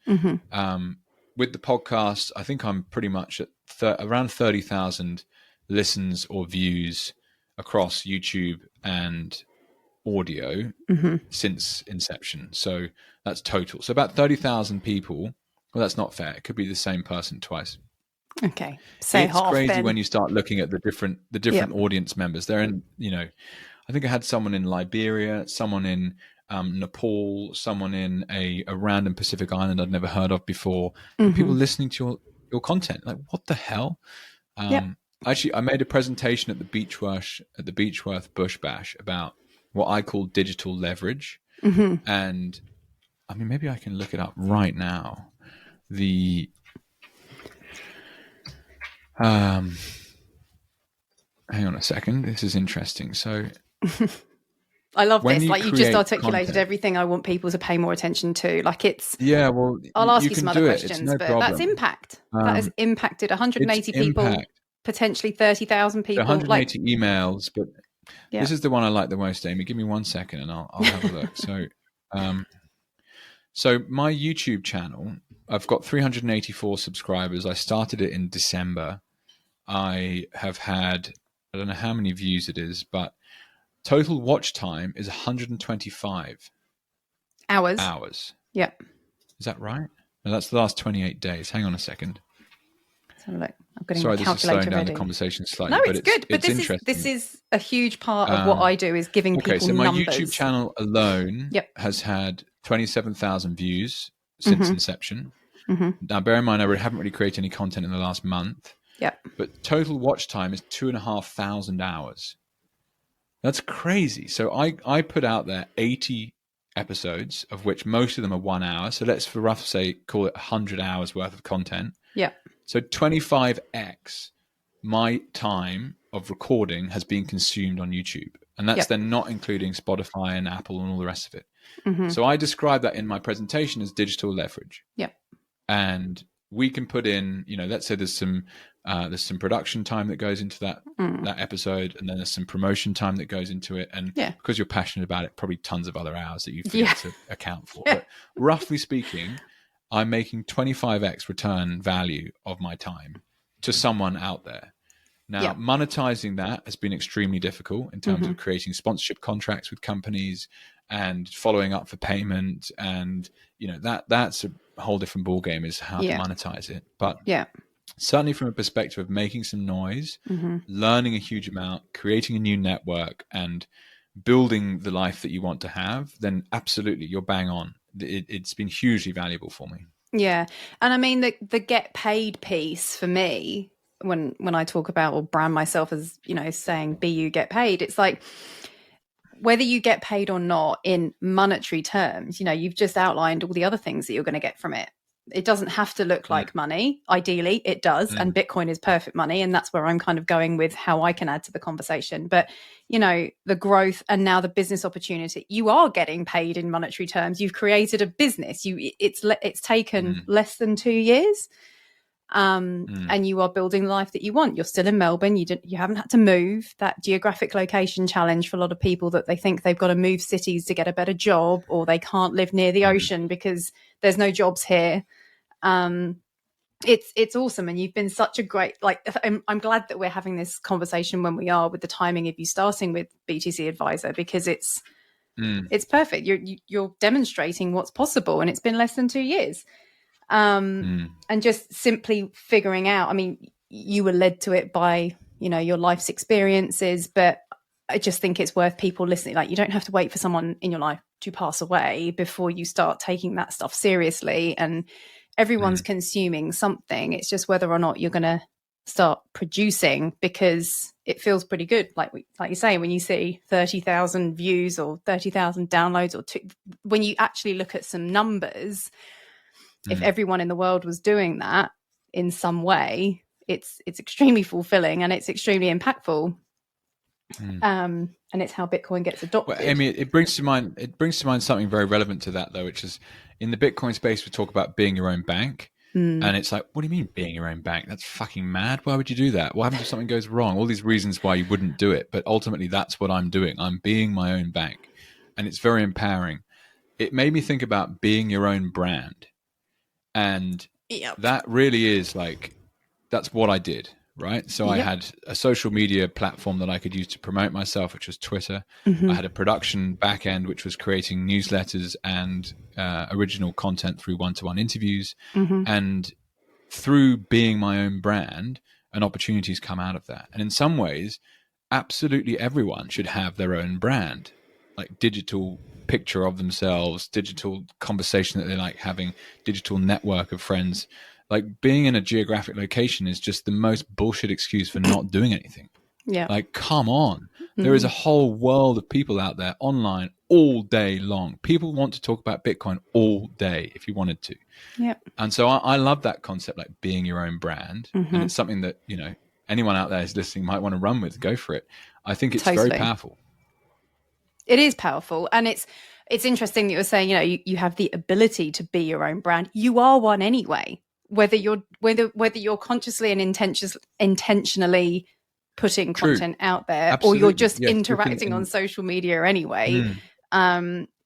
With the podcast, I think I'm pretty much at around 30,000 listens or views across YouTube and audio since inception. So that's total. So about 30,000 people. Well, that's not fair. It could be the same person twice. Okay, say it's half. Crazy then. when you start looking at the different audience members. They're in, I think I had someone in Liberia, someone in Nepal, someone in a random Pacific island I'd never heard of before. People listening to your content, like, what the hell? Actually, I made a presentation at the Beechworth Bush Bash about what I call digital leverage, and I mean, maybe I can look it up right now. Hang on a second. This is interesting. So I love this. Like, you just articulated content, everything I want people to pay more attention to. Like, it's... Yeah, well, I'll ask you some other questions, questions, no but problem. that's impact. That has impacted 180 people, potentially 30,000 people. 180 emails, but this is the one I like the most, Amy. Give me 1 second and I'll have a look. So my YouTube channel, I've got 384 subscribers. I started it in December. I have had, I don't know how many views it is, but total watch time is 125 hours. Yep. Is that right? No, that's the last 28 days. Hang on a second. Let's have a look. I'm getting Sorry, the this is calculator slowing down ready. the conversation slightly. No, but it's good. But this is a huge part of what I do, is giving people numbers. Okay, so my numbers. YouTube channel alone has had 27,000 views since inception. Now, bear in mind, I haven't really created any content in the last month. But total watch time is 2,500 hours. That's crazy. So I put out there 80 episodes, of which most of them are 1 hour. So let's, for rough sake, call it 100 hours worth of content. So 25x my time of recording has been consumed on YouTube. And that's then not including Spotify and Apple and all the rest of it. So I describe that in my presentation as digital leverage. And we can put in, let's say there's some production time that goes into that episode, and then there's some promotion time that goes into it. And because you're passionate about it, probably tons of other hours that you forget to account for. But roughly speaking, I'm making 25x return value of my time to someone out there. Now, monetizing that has been extremely difficult in terms of creating sponsorship contracts with companies and following up for payment. And, that's a whole different ballgame, is how to monetize it. But certainly from a perspective of making some noise, learning a huge amount, creating a new network, and building the life that you want to have, then absolutely, you're bang on. It's been hugely valuable for me. Yeah. And I mean, the get paid piece for me, when I talk about or brand myself as, saying BU get paid, it's like, whether you get paid or not in monetary terms, you've just outlined all the other things that you're going to get from it. It doesn't have to look like money. Ideally, it does. And Bitcoin is perfect money. And that's where I'm kind of going with how I can add to the conversation. But, the growth and now the business opportunity, you are getting paid in monetary terms. You've created a business. It's taken less than 2 years. And you are building the life that you want. You're still in Melbourne. You haven't had to move. That geographic location challenge for a lot of people, that they think they've got to move cities to get a better job, or they can't live near the ocean because there's no jobs here. It's awesome. And you've been such a great, I'm glad that we're having this conversation when we are, with the timing of you starting with BTC Advisor, because it's perfect. You're demonstrating what's possible, and it's been less than 2 years. And just simply figuring out, I mean, you were led to it by, your life's experiences, but I just think it's worth people listening. Like, you don't have to wait for someone in your life to pass away before you start taking that stuff seriously. And everyone's consuming something. It's just whether or not you're going to start producing, because it feels pretty good. Like you say, when you see 30,000 views or 30,000 downloads, or when you actually look at some numbers, if everyone in the world was doing that in some way, it's extremely fulfilling and it's extremely impactful. And it's how Bitcoin gets adopted. Well, Amy, it brings to mind something very relevant to that, though, which is, in the Bitcoin space, we talk about being your own bank. And it's like, what do you mean being your own bank? That's fucking mad. Why would you do that? What happens if something goes wrong? All these reasons why you wouldn't do it. But ultimately, that's what I'm doing. I'm being my own bank. And it's very empowering. It made me think about being your own brand. And that really is that's what I did, right? So I had a social media platform that I could use to promote myself, which was Twitter. I had a production back end, which was creating newsletters and original content through one-to-one interviews. And through being my own brand, and opportunities come out of that. And in some ways, absolutely everyone should have their own brand, like digital picture of themselves, digital conversation that they like having, digital network of friends. Like, being in a geographic location is just the most bullshit excuse for not doing anything. Like, come on. There is a whole world of people out there online all day long. People want to talk about Bitcoin all day if you wanted to. And so I love that concept, like being your own brand. And it's something that, anyone out there who's listening might want to run with. Go for it. I think it's very powerful. It is powerful. And it's interesting that you're saying, you have the ability to be your own brand. You are one anyway, whether you're consciously and intentionally putting content out there, Absolutely. or you're just interacting on social media anyway.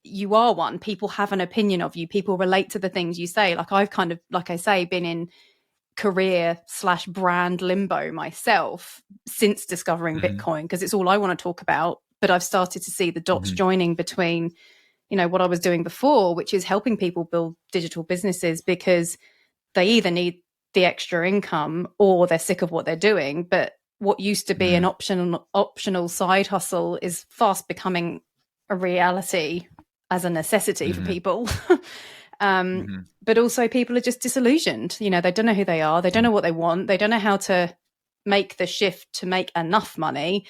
You are one. People have an opinion of you. People relate to the things you say. Like, I've kind of, like I say, been in career/brand limbo myself since discovering Bitcoin, because it's all I want to talk about. But I've started to see the dots joining between, what I was doing before, which is helping people build digital businesses, because they either need the extra income or they're sick of what they're doing. But what used to be an optional side hustle is fast becoming a reality as a necessity for people. But also, people are just disillusioned. They don't know who they are. They don't know what they want. They don't know how to make the shift to make enough money.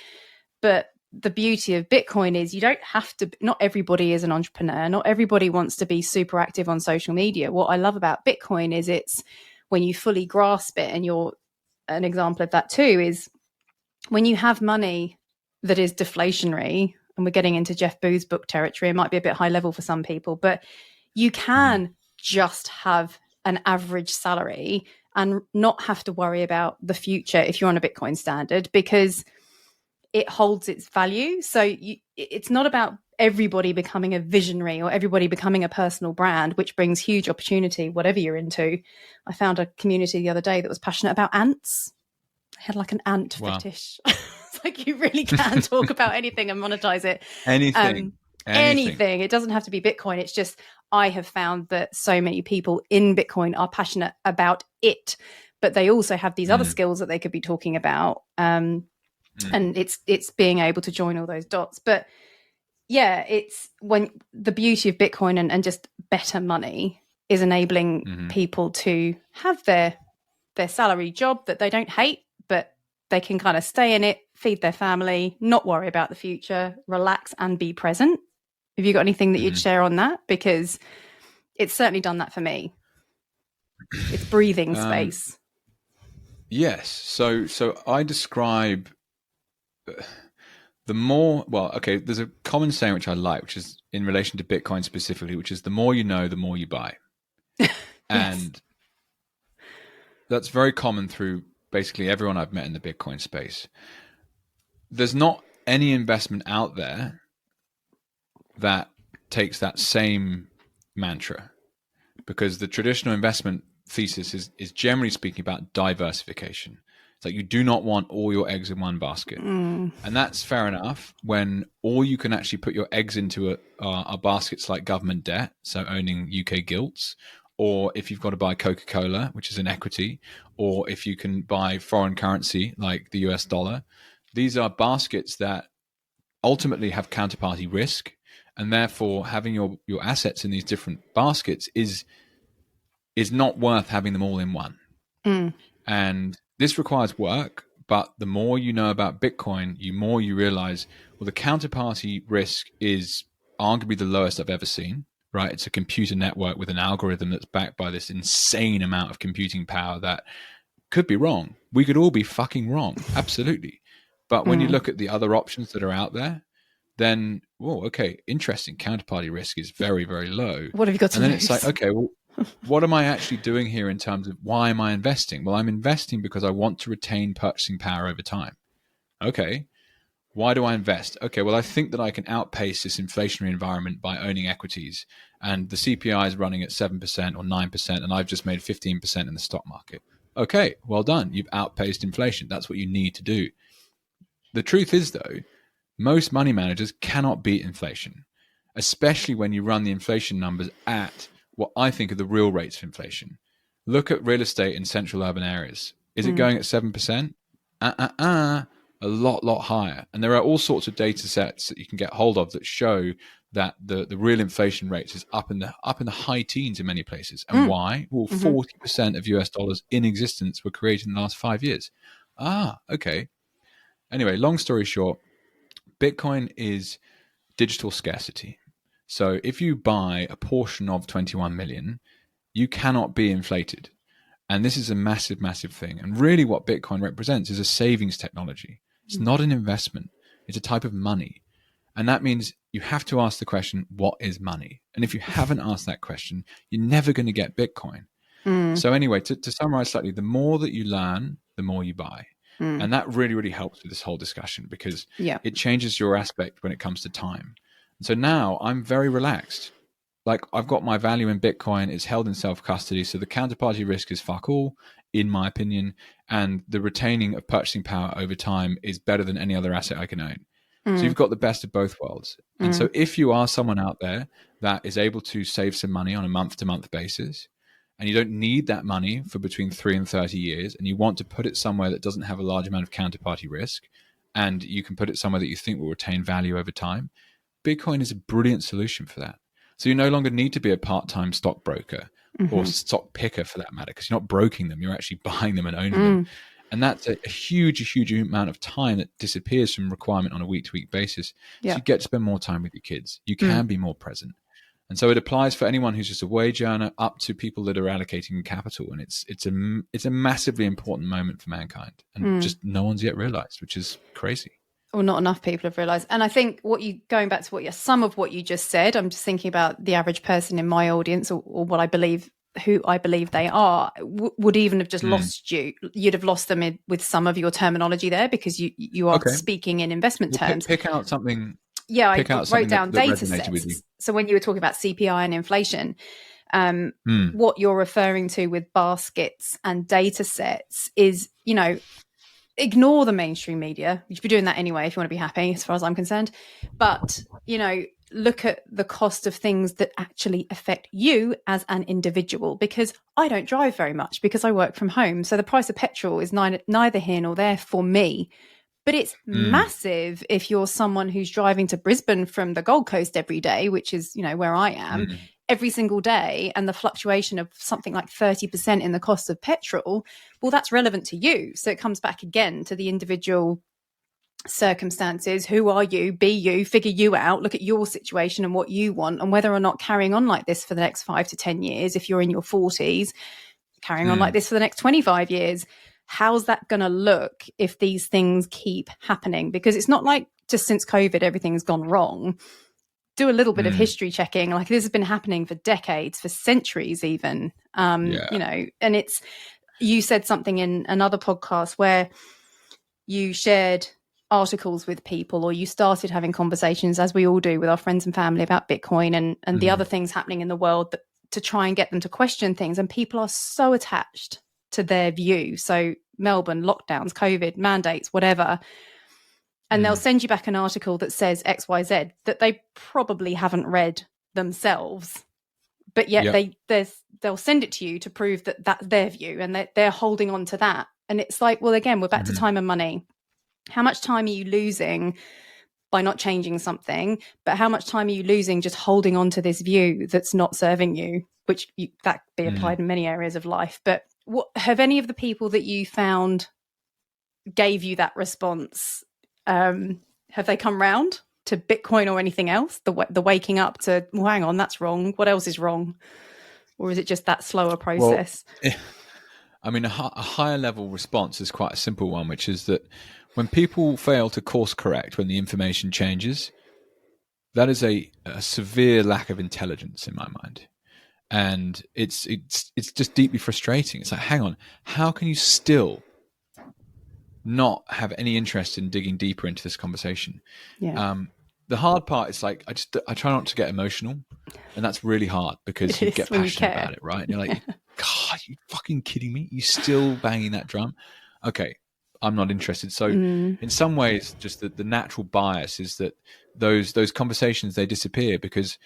But the beauty of Bitcoin is, you don't have to, not everybody is an entrepreneur. Not everybody wants to be super active on social media. What I love about Bitcoin is, it's when you fully grasp it, and you're an example of that too, is when you have money that is deflationary, and we're getting into Jeff Booth's book territory. It might be a bit high level for some people, but you can just have an average salary and not have to worry about the future if you're on a Bitcoin standard, because it holds its value. So it's not about everybody becoming a visionary or everybody becoming a personal brand, which brings huge opportunity, whatever you're into. I found a community the other day that was passionate about ants. I had like an ant fetish. It's like, you really can talk about anything and monetize it. Anything. It doesn't have to be Bitcoin. It's just, I have found that so many people in Bitcoin are passionate about it, but they also have these other skills that they could be talking about. And it's being able to join all those dots. But yeah, it's when the beauty of Bitcoin and just better money is enabling people to have their salary job that they don't hate, but they can kind of stay in it feed their family, not worry about the future, relax and be present. Have you got anything that you'd share on that? Because it's certainly done that for me. It's breathing space. Yes. So I describe the more, well, okay, there's a common saying which I like, which is in relation to Bitcoin specifically, which is the more you know, the more you buy. And that's very common through basically everyone I've met in the Bitcoin space. There's not any investment out there that takes that same mantra, because the traditional investment thesis is generally speaking about diversification. It's like you do not want all your eggs in one basket. And that's fair enough when all you can actually put your eggs into are baskets like government debt, so owning UK gilts, or if you've got to buy Coca-Cola, which is an equity, or if you can buy foreign currency like the US dollar. These are baskets that ultimately have counterparty risk, and therefore having your assets in these different baskets is not worth having them all in one. And this requires work, but the more you know about Bitcoin, the more you realize, well, the counterparty risk is arguably the lowest I've ever seen, right? It's a computer network with an algorithm that's backed by this insane amount of computing power that could be wrong. We could all be fucking wrong. Absolutely. But when you look at the other options that are out there, then, whoa, okay, interesting. Counterparty risk is very, very low. What have you got to lose? And then lose? it's like, okay, well, what am I actually doing here in terms of why am I investing? Well, I'm investing because I want to retain purchasing power over time. Okay, why do I invest? Okay, well, I think that I can outpace this inflationary environment by owning equities, and the CPI is running at 7% or 9%, and I've just made 15% in the stock market. Okay, well done. You've outpaced inflation. That's what you need to do. The truth is, though, most money managers cannot beat inflation, especially when you run the inflation numbers at what I think are the real rates of inflation. Look at real estate in central urban areas. Is it going at 7%? A lot higher. And there are all sorts of data sets that you can get hold of that show that the real inflation rates is up in the high teens in many places. And why? Well, 40% of US dollars in existence were created in the last 5 years. Okay. Anyway, long story short, Bitcoin is digital scarcity. So if you buy a portion of 21 million, you cannot be inflated. And this is a massive, massive thing. And really what Bitcoin represents is a savings technology. It's not an investment. It's a type of money. And that means you have to ask the question, what is money? And if you haven't asked that question, you're never going to get Bitcoin. So anyway, to summarize slightly, the more that you learn, the more you buy. And that really, really helps with this whole discussion, because it changes your aspect when it comes to time. And so now I'm very relaxed. Like, I've got my value in Bitcoin. It's held in self-custody. So the counterparty risk is fuck all, in my opinion. And the retaining of purchasing power over time is better than any other asset I can own. So you've got the best of both worlds. And so if you are someone out there that is able to save some money on a month-to-month basis, and you don't need that money for between 3 and 30 years, and you want to put it somewhere that doesn't have a large amount of counterparty risk, and you can put it somewhere that you think will retain value over time, Bitcoin is a brilliant solution for that. So you no longer need to be a part-time stockbroker or stock picker for that matter, because you're not broking them, you're actually buying them and owning them. And that's a huge amount of time that disappears from requirement on a week-to-week basis. So you get to spend more time with your kids. You can be more present. And so it applies for anyone who's just a wage earner up to people that are allocating capital. And it's a massively important moment for mankind. And just no one's yet realized, which is crazy. Or not enough people have realized. And I think going back to some of what you just said, I'm just thinking about the average person in my audience, or who I believe they are, would even have just lost you. You'd have lost them with some of your terminology there, because you are speaking in investment terms. Pick out something. Yeah, I wrote down data sets. So when you were talking about CPI and inflation, what you're referring to with baskets and data sets is, ignore the mainstream media. You should be doing that anyway if you want to be happy, as far as I'm concerned. But, look at the cost of things that actually affect you as an individual, because I don't drive very much because I work from home. So the price of petrol is neither here nor there for me. But it's massive if you're someone who's driving to Brisbane from the Gold Coast every day, which is, where I am, every single day, and the fluctuation of something like 30% in the cost of petrol, well, that's relevant to you. So it comes back again to the individual circumstances. Who are you? Be you, figure you out, look at your situation and what you want, and whether or not carrying on like this for the next 5 to 10 years, if you're in your 40s, carrying on like this for the next 25 years, how's that going to look if these things keep happening? Because it's not like just since COVID, everything's gone wrong. Do a little bit of history checking. Like, this has been happening for decades, for centuries even, you know, and it's, you said something in another podcast where you shared articles with people, or you started having conversations, as we all do with our friends and family, about Bitcoin and the other things happening in the world, that, to try and get them to question things. And people are so attached to their view. So Melbourne, lockdowns, COVID, mandates, whatever. And they'll send you back an article that says XYZ that they probably haven't read themselves. But yet they'll send it to you to prove that that's their view, and they're holding on to that. And it's like, well, again, we're back to time and money. How much time are you losing by not changing something? But how much time are you losing just holding on to this view that's not serving you, which that be applied in many areas of life. But what have any of the people that you found gave you that response? Have they come round to Bitcoin or anything else? The waking up to, well, hang on, that's wrong. What else is wrong? Or is it just that slower process? Well, I mean, a higher level response is quite a simple one, which is that when people fail to course correct when the information changes, that is a severe lack of intelligence in my mind. And it's just deeply frustrating. It's like, hang on, how can you still not have any interest in digging deeper into this conversation? The hard part is, like, I try not to get emotional, and that's really hard because you get passionate about it, right? And you're like, God, you fucking kidding me? You still banging that drum? Okay, I'm not interested. So in some ways, just the natural bias is that those conversations, they disappear because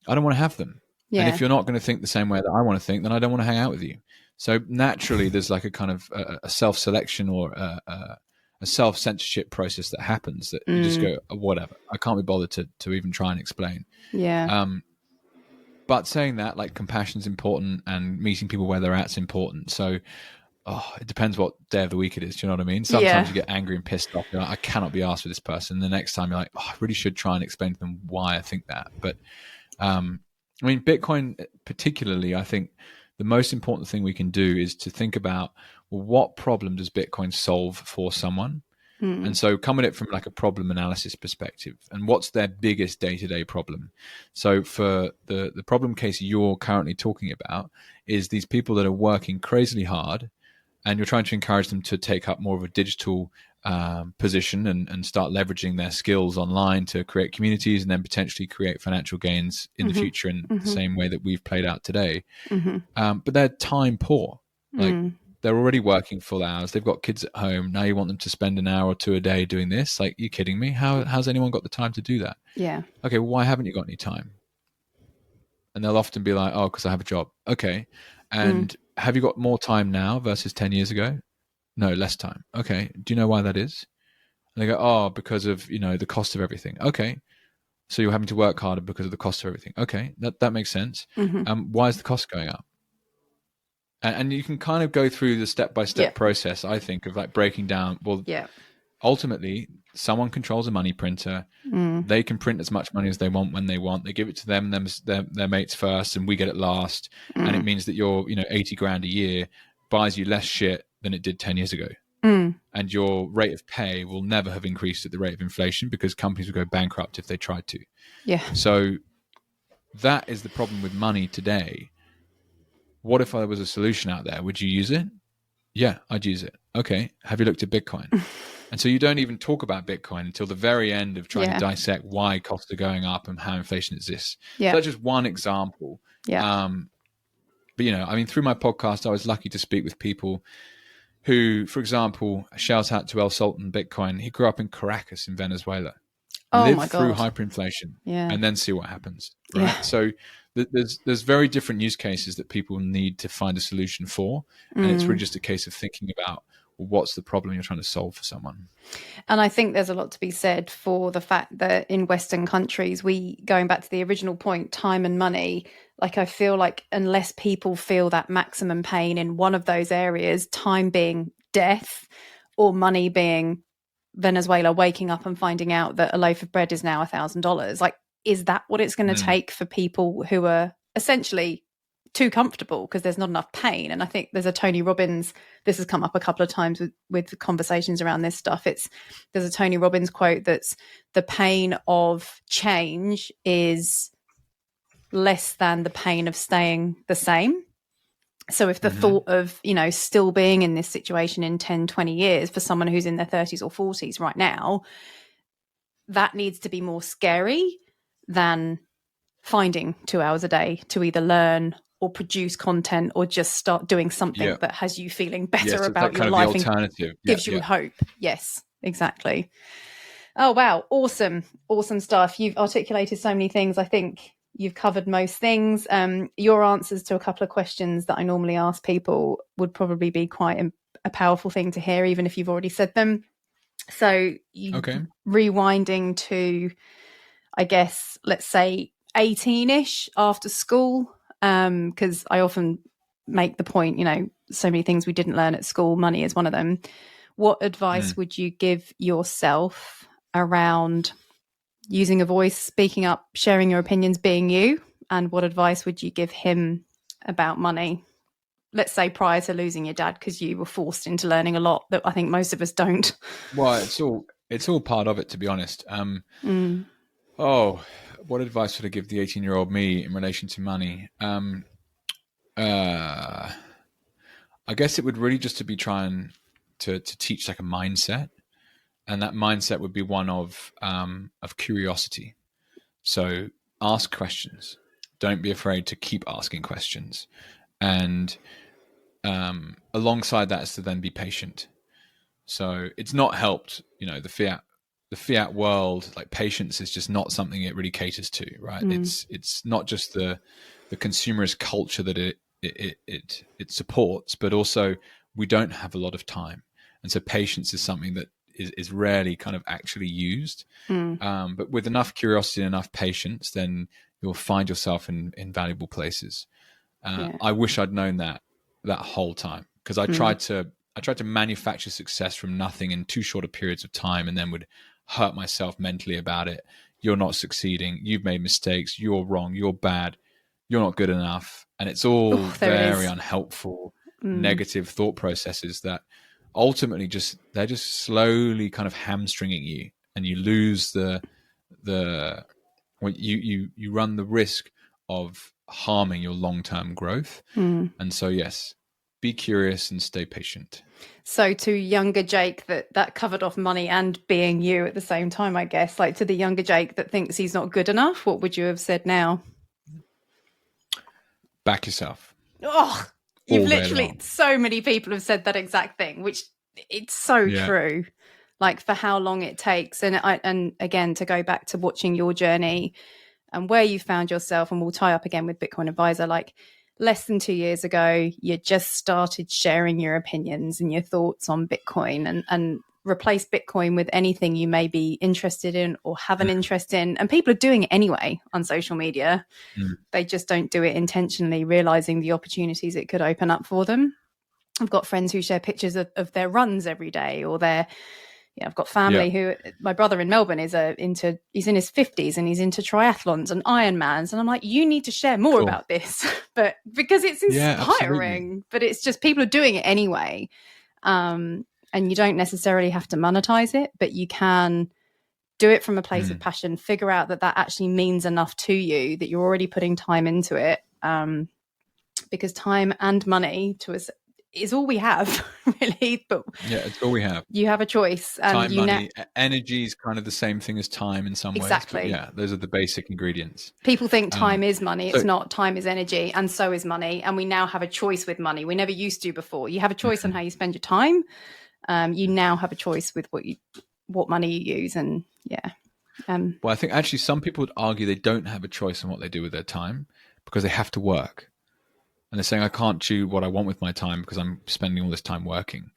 I don't want to have them. And if you're not going to think the same way that I want to think, then I don't want to hang out with you. So naturally, there's like a kind of a self-selection or a self-censorship process that happens, that you just go, whatever, I can't be bothered to even try and explain. But saying that, like, compassion is important, and meeting people where they're at is important. So it depends what day of the week it is. Do you know what I mean? Sometimes you get angry and pissed off. You're like, I cannot be asked with this person. The next time you're like, I really should try and explain to them why I think that. But I mean, Bitcoin particularly, I think the most important thing we can do is to think about, well, what problem does Bitcoin solve for someone? And so come at it from like a problem analysis perspective, and what's their biggest day-to-day problem. So for the problem case you're currently talking about is these people that are working crazily hard, and you're trying to encourage them to take up more of a digital position and start leveraging their skills online to create communities and then potentially create financial gains in the future in the same way that we've played out today. But they're time poor. Like, they're already working full hours. They've got kids at home. Now you want them to spend an hour or two a day doing this? Like, you kidding me? How's anyone got the time to do that? Okay, well, why haven't you got any time? And they'll often be like, oh, because I have a job. Okay. And have you got more time now versus 10 years ago? No, less time. Okay. Do you know why that is? And they go, oh, because of, the cost of everything. Okay. So you're having to work harder because of the cost of everything. Okay. That makes sense. Why is the cost going up? And you can kind of go through the step-by-step process, I think, of like breaking down, ultimately, someone controls a money printer. They can print as much money as they want when they want. They give it to their mates first, and we get it last. And it means that your 80 grand a year buys you less shit than it did 10 years ago. And your rate of pay will never have increased at the rate of inflation because companies would go bankrupt if they tried to. So that is the problem with money today. What if there was a solution out there? Would you use it? Yeah, I'd use it. Okay. Have you looked at Bitcoin? And so you don't even talk about Bitcoin until the very end of trying to dissect why costs are going up and how inflation exists. So that's just one example. But, I mean, through my podcast, I was lucky to speak with people who, for example, shout out to El Sultan Bitcoin. He grew up in Caracas in Venezuela. Live through hyperinflation and then see what happens. Right. So there's very different use cases that people need to find a solution for. And it's really just a case of thinking about, well, what's the problem you're trying to solve for someone? And I think there's a lot to be said for the fact that in Western countries, going back to the original point, time and money, like, I feel like unless people feel that maximum pain in one of those areas, time being death or money being Venezuela waking up and finding out that a loaf of bread is now $1,000. Like, is that what it's going to take for people who are essentially too comfortable because there's not enough pain? And I think there's a Tony Robbins, this has come up a couple of times with conversations around this stuff. There's a Tony Robbins quote that's the pain of change is less than the pain of staying the same. So if the thought of, still being in this situation in 10, 20 years for someone who's in their 30s or 40s right now, that needs to be more scary than finding 2 hours a day to either learn or produce content or just start doing something that has you feeling better about your life and gives you hope. Yes, exactly. Oh, wow. Awesome. Awesome stuff. You've articulated so many things. I think you've covered most things. Your answers to a couple of questions that I normally ask people would probably be quite a powerful thing to hear, even if you've already said them. So rewinding to, I guess, let's say 18-ish after school, because I often make the point, so many things we didn't learn at school, money is one of them. What advice would you give yourself around using a voice, speaking up, sharing your opinions, being you? And what advice would you give him about money? Let's say prior to losing your dad, because you were forced into learning a lot that I think most of us don't. Well, it's all part of it, to be honest. Oh, what advice would I give the 18-year-old me in relation to money? I guess it would really just to be trying to teach like a mindset, and that mindset would be one of curiosity. So ask questions. Don't be afraid to keep asking questions, and alongside that is to then be patient. So it's not helped, the fiat world, like patience is just not something it really caters to, right? It's not just the consumerist culture that it supports, but also we don't have a lot of time, and so patience is something that is rarely kind of actually used. But with enough curiosity and enough patience, then you'll find yourself in valuable places. I wish I'd known that whole time, because I tried to manufacture success from nothing in too short of periods of time, and then would hurt myself mentally about it. You're not succeeding. You've made mistakes. You're wrong. You're bad. You're not good enough. And it's all very unhelpful, negative thought processes that ultimately they're just slowly kind of hamstringing you, and you lose you run the risk of harming your long-term growth. And so, yes, be curious and stay patient. So to younger Jake, that covered off money and being you at the same time, I guess, like to the younger Jake that thinks he's not good enough, what would you have said now? Back yourself. Oh, you've literally, so many people have said that exact thing, which it's so true. Like for how long it takes. And again, to go back to watching your journey and where you found yourself, and we'll tie up again with Bitcoin Advisor, like less than 2 years ago, you just started sharing your opinions and your thoughts on Bitcoin, and replace Bitcoin with anything you may be interested in or have an interest in. And people are doing it anyway on social media. They just don't do it intentionally, realizing the opportunities it could open up for them. I've got friends who share pictures of their runs every day, or I've got family who, my brother in Melbourne he's in his 50s and he's into triathlons and Ironmans. And I'm like, you need to share more about this, but because it's inspiring, but it's just, people are doing it anyway. And you don't necessarily have to monetize it, but you can do it from a place of passion, figure out that actually means enough to you, that you're already putting time into it. Because time and money to us is all we have, really. But it's all we have. You have a choice. Time, money, energy is kind of the same thing as time in some ways. Exactly. But those are the basic ingredients. People think time is money. It's not. Time is energy, and so is money. And we now have a choice with money. We never used to before. You have a choice on how you spend your time. You now have a choice with what money you use, and well, I think actually some people would argue they don't have a choice on what they do with their time because they have to work, and they're saying I can't do what I want with my time because I'm spending all this time working.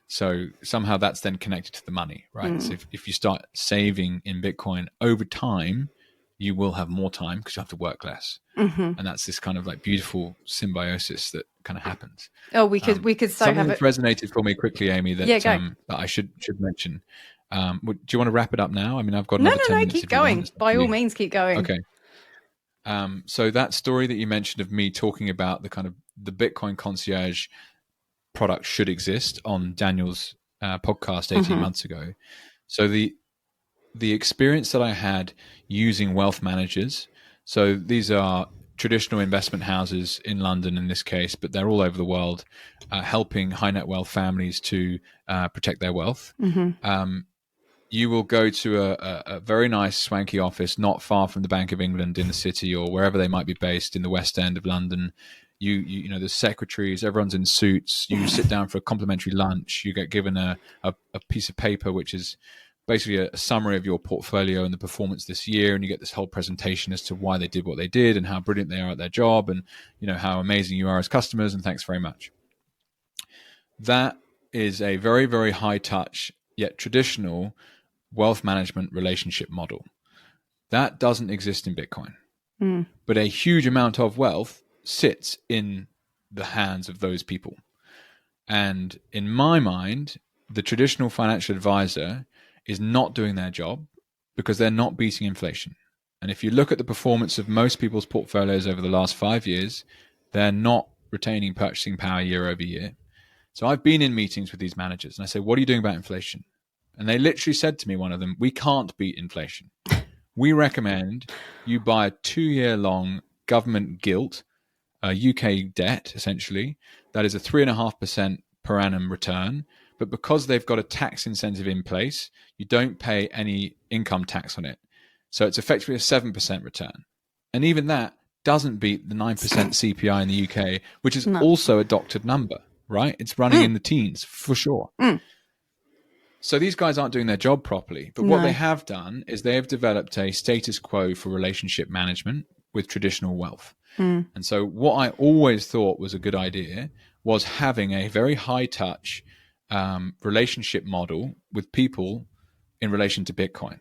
So somehow that's then connected to the money, right? So if you start saving in Bitcoin over time, you will have more time because you have to work less, and that's this kind of like beautiful symbiosis that kind of happens. Oh, we could so something have that resonated for me quickly, Amy, that I should mention. Do you want to wrap it up now? I mean, I've got No, another 10 minutes. keep if you want. going. By all means, keep going. Okay. So that story that you mentioned of me talking about the kind of the Bitcoin concierge product should exist on Daniel's podcast 18 months ago. So the experience that I had using wealth managers, so these are traditional investment houses in London in this case, but they're all over the world, helping high net wealth families to protect their wealth. You will go to a very nice swanky office not far from the Bank of England in the city or wherever they might be based in the West End of London. You know, the secretaries, everyone's in suits. You sit down for a complimentary lunch. You get given a piece of paper, which is basically a summary of your portfolio and the performance this year. And you get this whole presentation as to why they did what they did and how brilliant they are at their job and, you know, how amazing you are as customers. And thanks very much. That is a very, very high touch, yet traditional wealth management relationship model. That doesn't exist in Bitcoin. But a huge amount of wealth sits in the hands of those people. And in my mind, the traditional financial advisor is not doing their job because they're not beating inflation. And if you look at the performance of most people's portfolios over the last 5 years, they're not retaining purchasing power year over year. So I've been in meetings with these managers and I say, what are you doing about inflation? And they literally said to me, one of them, we can't beat inflation. We recommend you buy a 2-year-long government gilt, UK debt, essentially, that is a 3.5% per annum return. But because they've got a tax incentive in place, you don't pay any income tax on it. So it's effectively a 7% return. And even that doesn't beat the 9% CPI in the UK, which is also a doctored number, right? It's running in the teens for sure. So these guys aren't doing their job properly. But what they have done is they have developed a status quo for relationship management with traditional wealth. And so what I always thought was a good idea was having a very high touch relationship model with people in relation to Bitcoin.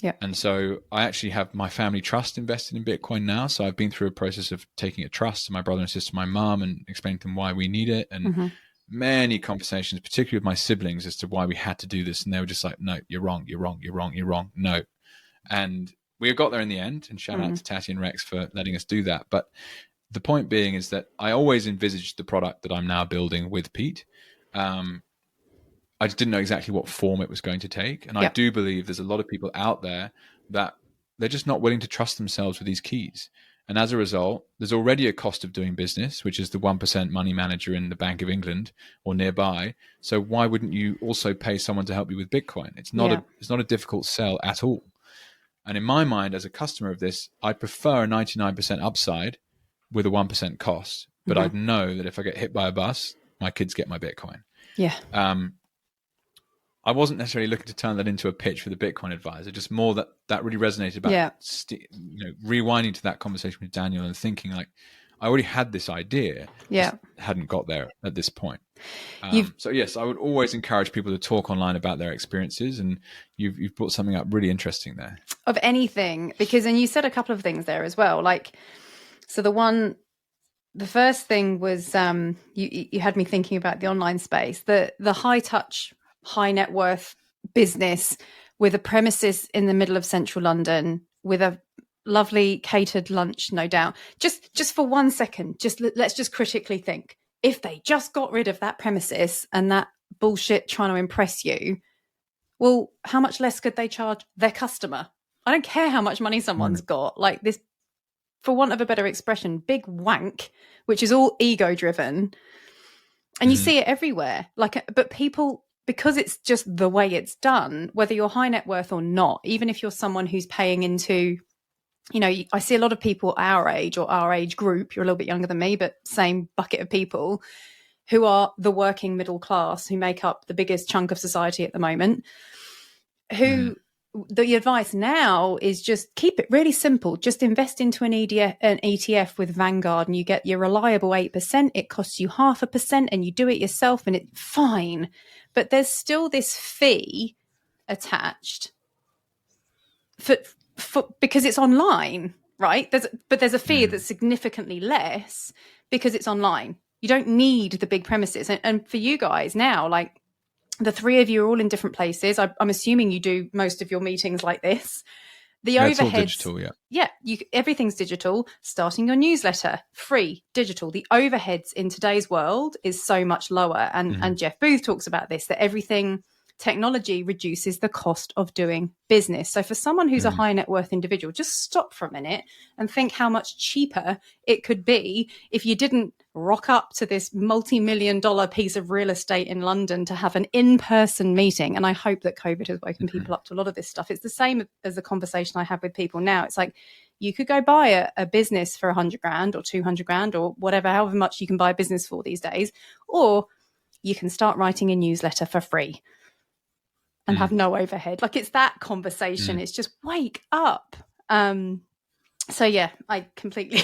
Yeah. And so I actually have my family trust invested in Bitcoin now. So I've been through a process of taking a trust to my brother and sister, my mom, and explaining to them why we need it. And many conversations, particularly with my siblings, as to why we had to do this. And they were just like, no, you're wrong, you're wrong, you're wrong, you're wrong. No. And we got there in the end. And shout out to Tatty and Rex for letting us do that. But the point being is that I always envisaged the product that I'm now building with Pete. I just didn't know exactly what form it was going to take. And I do believe there's a lot of people out there that they're just not willing to trust themselves with these keys. And as a result, there's already a cost of doing business, which is the 1% money manager in the Bank of England or nearby. So why wouldn't you also pay someone to help you with Bitcoin? It's not a difficult sell at all. And in my mind, as a customer of this, I prefer a 99% upside with a 1% cost. But I'd know that if I get hit by a bus, my kids get my Bitcoin. Yeah. I wasn't necessarily looking to turn that into a pitch for the Bitcoin advisor, just more that really resonated about rewinding to that conversation with Daniel and thinking like, I already had this idea, just hadn't got there at this point. So yes, I would always encourage people to talk online about their experiences, and you've brought something up really interesting there. Of anything, because, and you said a couple of things there as well, like, so the first thing was you had me thinking about the online space, the high touch, high net worth business with a premises in the middle of central London with a lovely catered lunch, no doubt. Just for 1 second, let's just critically think. If they just got rid of that premises and that bullshit trying to impress you, well, how much less could they charge their customer? I don't care how much money someone's got. Like this, for want of a better expression, big wank, which is all ego driven. And you see it everywhere. But people, because it's just the way it's done, whether you're high net worth or not, even if you're someone who's paying into, you know, I see a lot of people our age or our age group, you're a little bit younger than me, but same bucket of people, who are the working middle class, who make up the biggest chunk of society at the moment, who the advice now is just keep it really simple. Just invest into an ETF with Vanguard and you get your reliable 8%. It costs you 0.5% and you do it yourself and it's fine. But there's still this fee attached for because it's online, right? There's a fee that's significantly less because it's online. You don't need the big premises. And for you guys now, like, The three of you are all in different places. I'm assuming you do most of your meetings like this. The overheads, it's all digital, everything's digital. Starting your newsletter, free, digital. The overheads in today's world is so much lower. And Jeff Booth talks about this, that everything, technology reduces the cost of doing business. So for someone who's a high net worth individual, just stop for a minute and think how much cheaper it could be if you didn't rock up to this multi-million-dollar piece of real estate in London to have an in-person meeting. And I hope that COVID has woken people up to a lot of this stuff. It's the same as the conversation I have with people now. It's like, you could go buy a business for 100 grand or 200 grand or whatever, however much you can buy a business for these days, or you can start writing a newsletter for free and have no overhead. Like, it's that conversation. It's just wake up. So yeah, I completely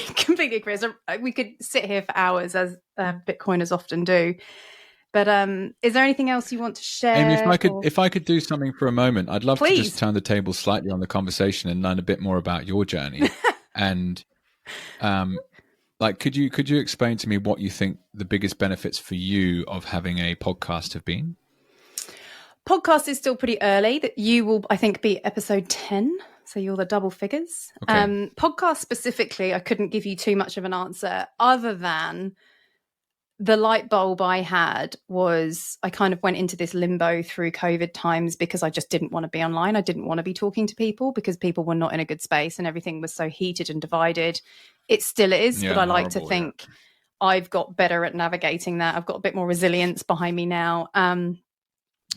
agree. So we could sit here for hours, as Bitcoiners often do. But is there anything else you want to share? Amy, if I could do something for a moment, I'd love to just turn the table slightly on the conversation and learn a bit more about your journey. And could you explain to me what you think the biggest benefits for you of having a podcast have been? Podcast is still pretty early. That you will, I think, be episode 10. So you're the double figures. Okay. Podcast specifically, I couldn't give you too much of an answer other than the light bulb I had was I kind of went into this limbo through COVID times because I just didn't want to be online. I didn't want to be talking to people because people were not in a good space and everything was so heated and divided. It still is, but I like to think I've got better at navigating that. I've got a bit more resilience behind me now.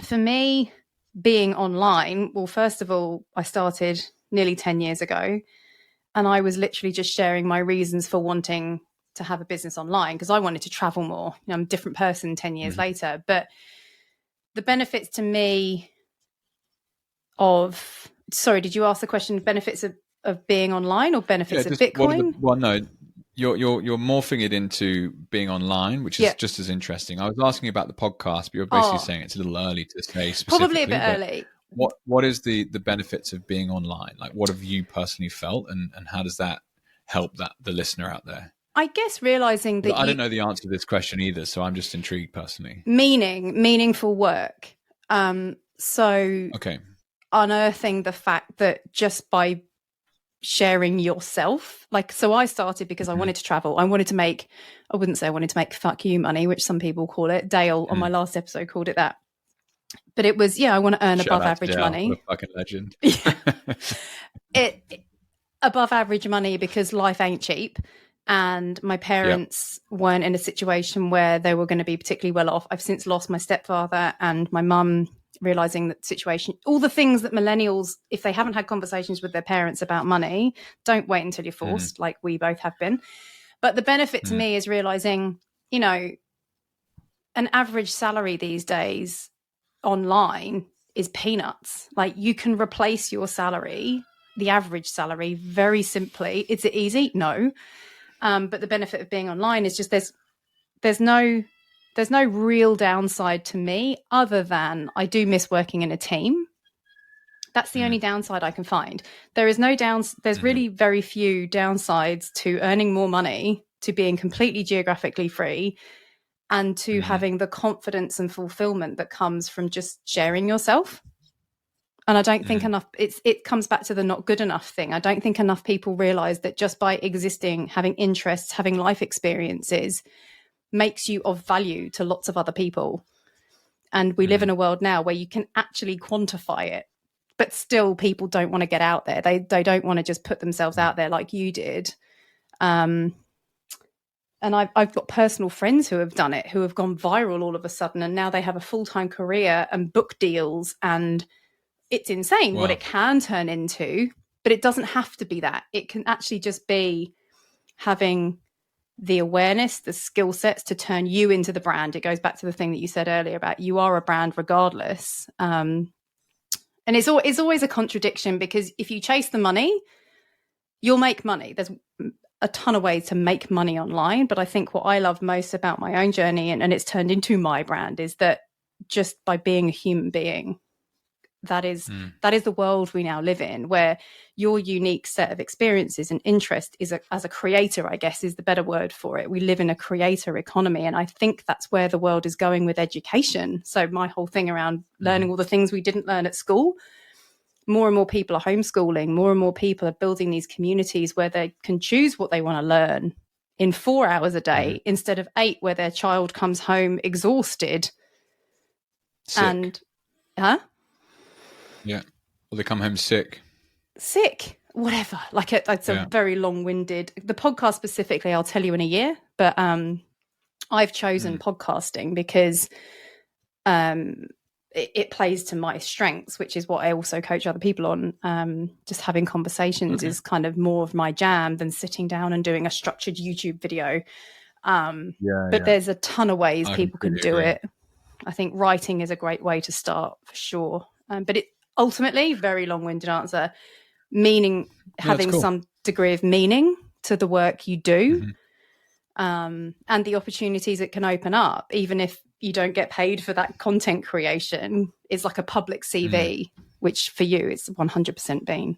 For me, being online, well, first of all, I started nearly 10 years ago, and I was literally just sharing my reasons for wanting to have a business online because I wanted to travel more. You know, I'm a different person 10 years later, but the benefits to me of, sorry, did you ask the question, benefits of being online or benefits of Bitcoin? You're morphing it into being online, which is just as interesting. I was asking about the podcast, but you're basically saying it's a little early to say specifically. Probably a bit early. What is the benefits of being online? Like, what have you personally felt, and how does that help the listener out there? I guess realizing that I don't know the answer to this question either, so I'm just intrigued personally. Meaningful work. So unearthing the fact that just by sharing yourself, so I started because I wanted to travel. I wouldn't say I wanted to make fuck you money, which some people call it. Dale on my last episode called it that. But it was, I want to earn above average money. What a fucking legend. Above average money because life ain't cheap. And my parents weren't in a situation where they were going to be particularly well off. I've since lost my stepfather and my mum, realizing that situation, all the things that millennials, if they haven't had conversations with their parents about money, don't wait until you're forced, like we both have been. But the benefit to me is realizing, an average salary these days online is peanuts. Like, you can replace your salary, the average salary, very simply. Is it easy? No. But the benefit of being online is just there's no real downside to me other than I do miss working in a team. That's the only downside I can find. There's really very few downsides to earning more money, to being completely geographically free, and to having the confidence and fulfillment that comes from just sharing yourself. And I don't think enough, it comes back to the not good enough thing. I don't think enough people realize that just by existing, having interests, having life experiences makes you of value to lots of other people. And we live in a world now where you can actually quantify it, but still people don't want to get out there. They don't want to just put themselves out there like you did. And I've got personal friends who have done it, who have gone viral all of a sudden, and now they have a full-time career and book deals, and it's insane what it can turn into, but it doesn't have to be that. It can actually just be having the awareness, the skill sets to turn you into the brand. It goes back to the thing that you said earlier about you are a brand regardless. And it's always a contradiction, because if you chase the money, you'll make money. There's a ton of ways to make money online. But I think what I love most about my own journey, and it's turned into my brand, is that just by being a human being, that is the world we now live in, where your unique set of experiences and interest is as a creator, I guess is the better word for it. We live in a creator economy, and I think that's where the world is going with education. So my whole thing around learning all the things we didn't learn at school, more and more people are homeschooling, more and more people are building these communities where they can choose what they want to learn in 4 hours a day instead of 8, where their child comes home exhausted. Sick. And yeah, or they come home sick, whatever. Like it's a very long-winded. The podcast specifically, I'll tell you in a year. But I've chosen podcasting because it plays to my strengths, which is what I also coach other people on. Just having conversations is kind of more of my jam than sitting down and doing a structured YouTube video. But there's a ton of ways people can do it. I think writing is a great way to start for sure. But it ultimately, very long-winded answer, having some degree of meaning to the work you do, and the opportunities it can open up, even if you don't get paid for that content creation, is like a public CV, which for you it's 100% been.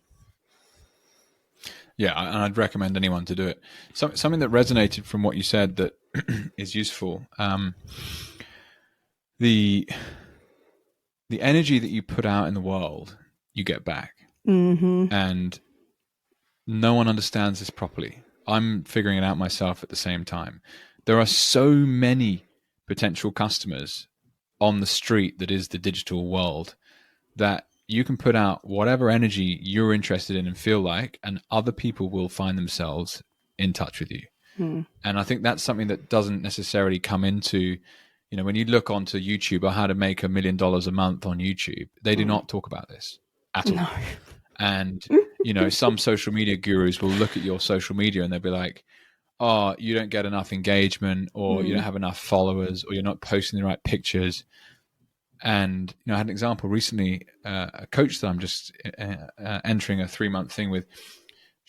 Yeah, and I'd recommend anyone to do it. Something that resonated from what you said that is useful. The energy that you put out in the world, you get back. And no one understands this properly. I'm figuring it out myself at the same time. There are so many potential customers on the street that is the digital world that you can put out whatever energy you're interested in and feel like, and other people will find themselves in touch with you. And I think that's something that doesn't necessarily come into, when you look onto YouTube or how to make $1 million a month on YouTube, they do not talk about this at all. No. And, some social media gurus will look at your social media and they'll be like, oh, you don't get enough engagement, or you don't have enough followers, or you're not posting the right pictures. And, I had an example recently, a coach that I'm just entering a 3-month thing with.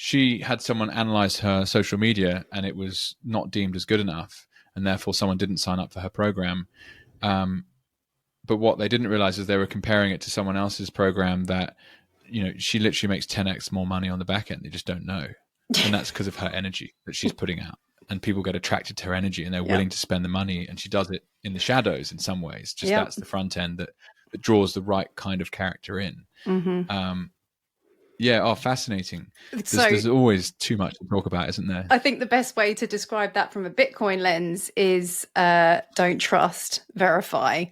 She had someone analyze her social media and it was not deemed as good enough. And therefore someone didn't sign up for her program. But what they didn't realize is they were comparing it to someone else's program that, she literally makes 10x more money on the back end. They just don't know. And that's because of her energy that she's putting out. And people get attracted to her energy and they're willing to spend the money. And she does it in the shadows in some ways. Just that's the front end that draws the right kind of character in. Fascinating. There's always too much to talk about, isn't there? I think the best way to describe that from a Bitcoin lens is don't trust, verify.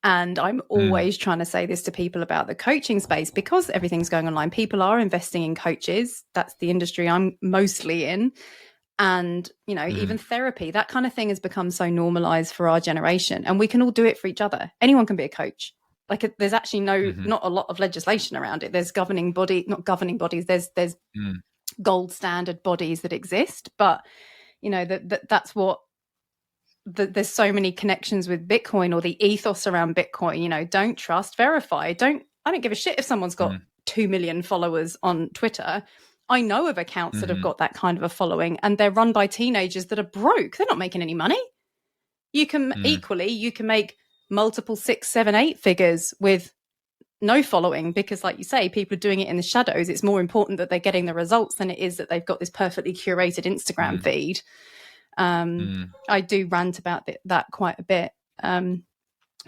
And I'm always trying to say this to people about the coaching space, because everything's going online. People are investing in coaches. That's the industry I'm mostly in. And, even therapy, that kind of thing has become so normalized for our generation. And we can all do it for each other. Anyone can be a coach. Like there's actually not a lot of legislation around it. There's there's gold standard bodies that exist. But, that's what, there's so many connections with Bitcoin, or the ethos around Bitcoin, don't trust, verify. I don't give a shit if someone's got 2 million followers on Twitter. I know of accounts that have got that kind of a following, and they're run by teenagers that are broke. They're not making any money. You can you can make multiple 6, 7, 8 figures with no following, because like you say, people are doing it in the shadows. It's more important that they're getting the results than it is that they've got this perfectly curated Instagram feed. I do rant about that quite a bit on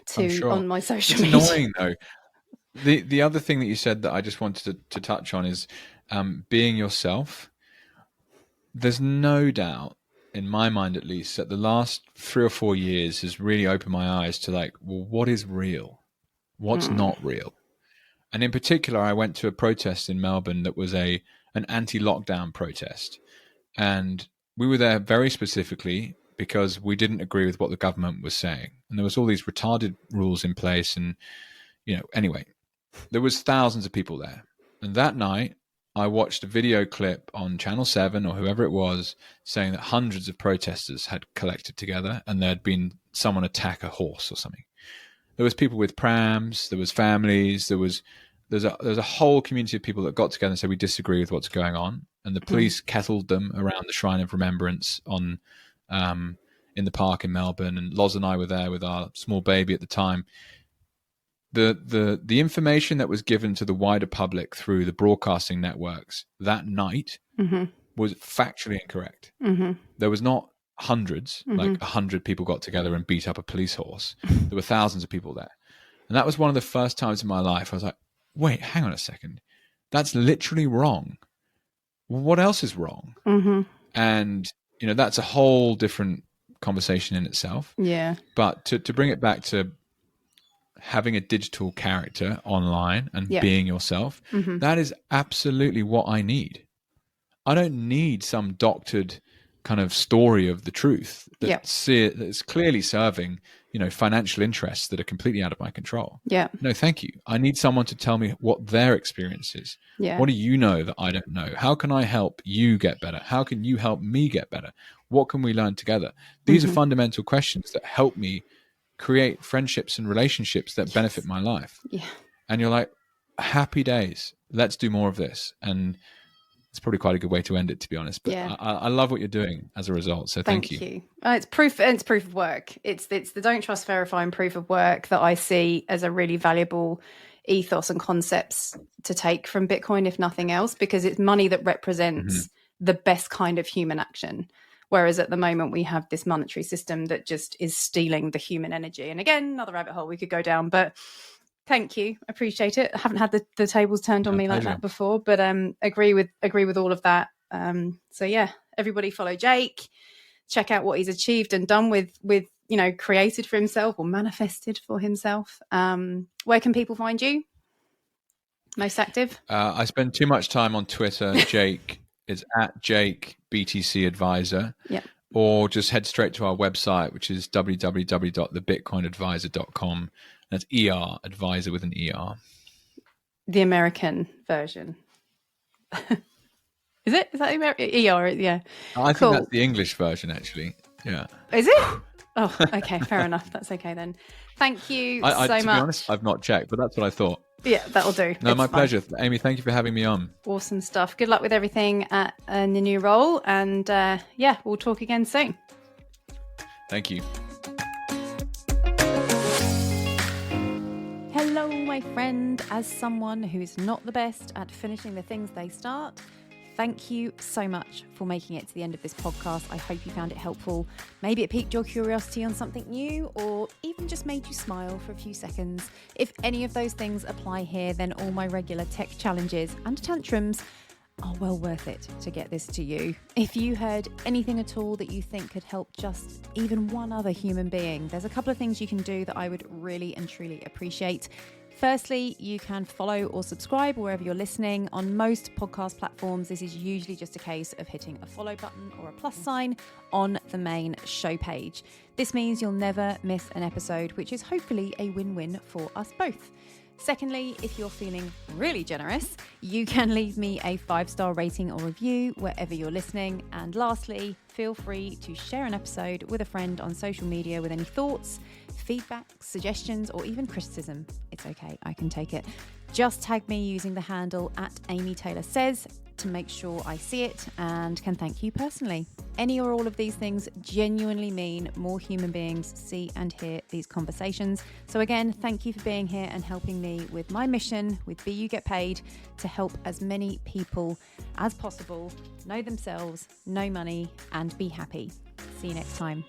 my social media. It's annoying though. The other thing that you said that I just wanted to touch on is being yourself. There's no doubt, in my mind at least, that the last 3 or 4 years has really opened my eyes to what is real? What's not real? And in particular, I went to a protest in Melbourne that was an anti-lockdown protest. And we were there very specifically because we didn't agree with what the government was saying. And there was all these retarded rules in place. And, anyway, there was thousands of people there. And that night, I watched a video clip on Channel 7 or whoever it was saying that hundreds of protesters had collected together and there'd been someone attack a horse or something. There was people with prams, there was families, there's a whole community of people that got together and said, we disagree with what's going on. And the police kettled them around the Shrine of Remembrance in the park in Melbourne. And Loz and I were there with our small baby at the time. the information that was given to the wider public through the broadcasting networks that night was factually incorrect. There was not hundreds, like 100 people got together and beat up a police horse. There were thousands of people there. And that was one of the first times in my life I was like, wait, hang on a second. That's literally wrong. What else is wrong? And, you know, that's a whole different conversation in itself. Yeah. But to bring it back to having a digital character online and being yourself, that is absolutely what I need. I don't need some doctored kind of story of the truth that's clearly serving, you know, financial interests that are completely out of my control. Yeah. No, thank you. I need someone to tell me what their experience is. Yeah. What do you know that I don't know? How can I help you get better? How can you help me get better? What can we learn together? These are fundamental questions that help me create friendships and relationships that benefit my life. Yeah. And you're like, happy days. Let's do more of this. And it's probably quite a good way to end it, to be honest. But I love what you're doing as a result. So thank you. It's proof of work. It's the don't trust, verify and proof of work that I see as a really valuable ethos and concepts to take from Bitcoin, if nothing else, because it's money that represents the best kind of human action. Whereas at the moment we have this monetary system that just is stealing the human energy. And again, another rabbit hole we could go down, but thank you. Appreciate it. I haven't had the tables turned on me like that before, but agree with all of that. So yeah, everybody follow Jake. Check out what he's achieved and done with you know, created for himself or manifested for himself. Where can people find you? Most active? I spend too much time on Twitter. Jake is at Jake BTC Advisor. Yeah. Or just head straight to our website, which is www.thebitcoinadvisor.com. That's ER, advisor with an ER. The American version. Is it? Is that the American? ER, yeah. I think that's the English version, actually. Yeah. Is it? Oh, okay. Fair enough. That's okay then. Thank you so much. To be honest, I've not checked, but that's what I thought. Yeah, that'll do. No, my pleasure. Amy, thank you for having me on. Awesome stuff. Good luck with everything in the new role. And yeah, we'll talk again soon. Thank you. Hello, my friend. As someone who is not the best at finishing the things they start, thank you so much for making it to the end of this podcast. I hope you found it helpful. Maybe it piqued your curiosity on something new or even just made you smile for a few seconds. If any of those things apply here, then all my regular tech challenges and tantrums are well worth it to get this to you. If you heard anything at all that you think could help just even one other human being, there's a couple of things you can do that I would really and truly appreciate. Firstly, you can follow or subscribe wherever you're listening. On most podcast platforms, this is usually just a case of hitting a follow button or a plus sign on the main show page. This means you'll never miss an episode, which is hopefully a win-win for us both. Secondly, if you're feeling really generous, you can leave me a 5-star rating or review wherever you're listening. And lastly, feel free to share an episode with a friend on social media with any thoughts, feedback, suggestions, or even criticism. It's okay, I can take it. Just tag me using the handle @AmyTaylorSays to make sure I see it and can thank you personally. Any or all of these things genuinely mean more human beings see and hear these conversations. So again, thank you for being here and helping me with my mission with Be You Get Paid to help as many people as possible know themselves, know money, and be happy. See you next time.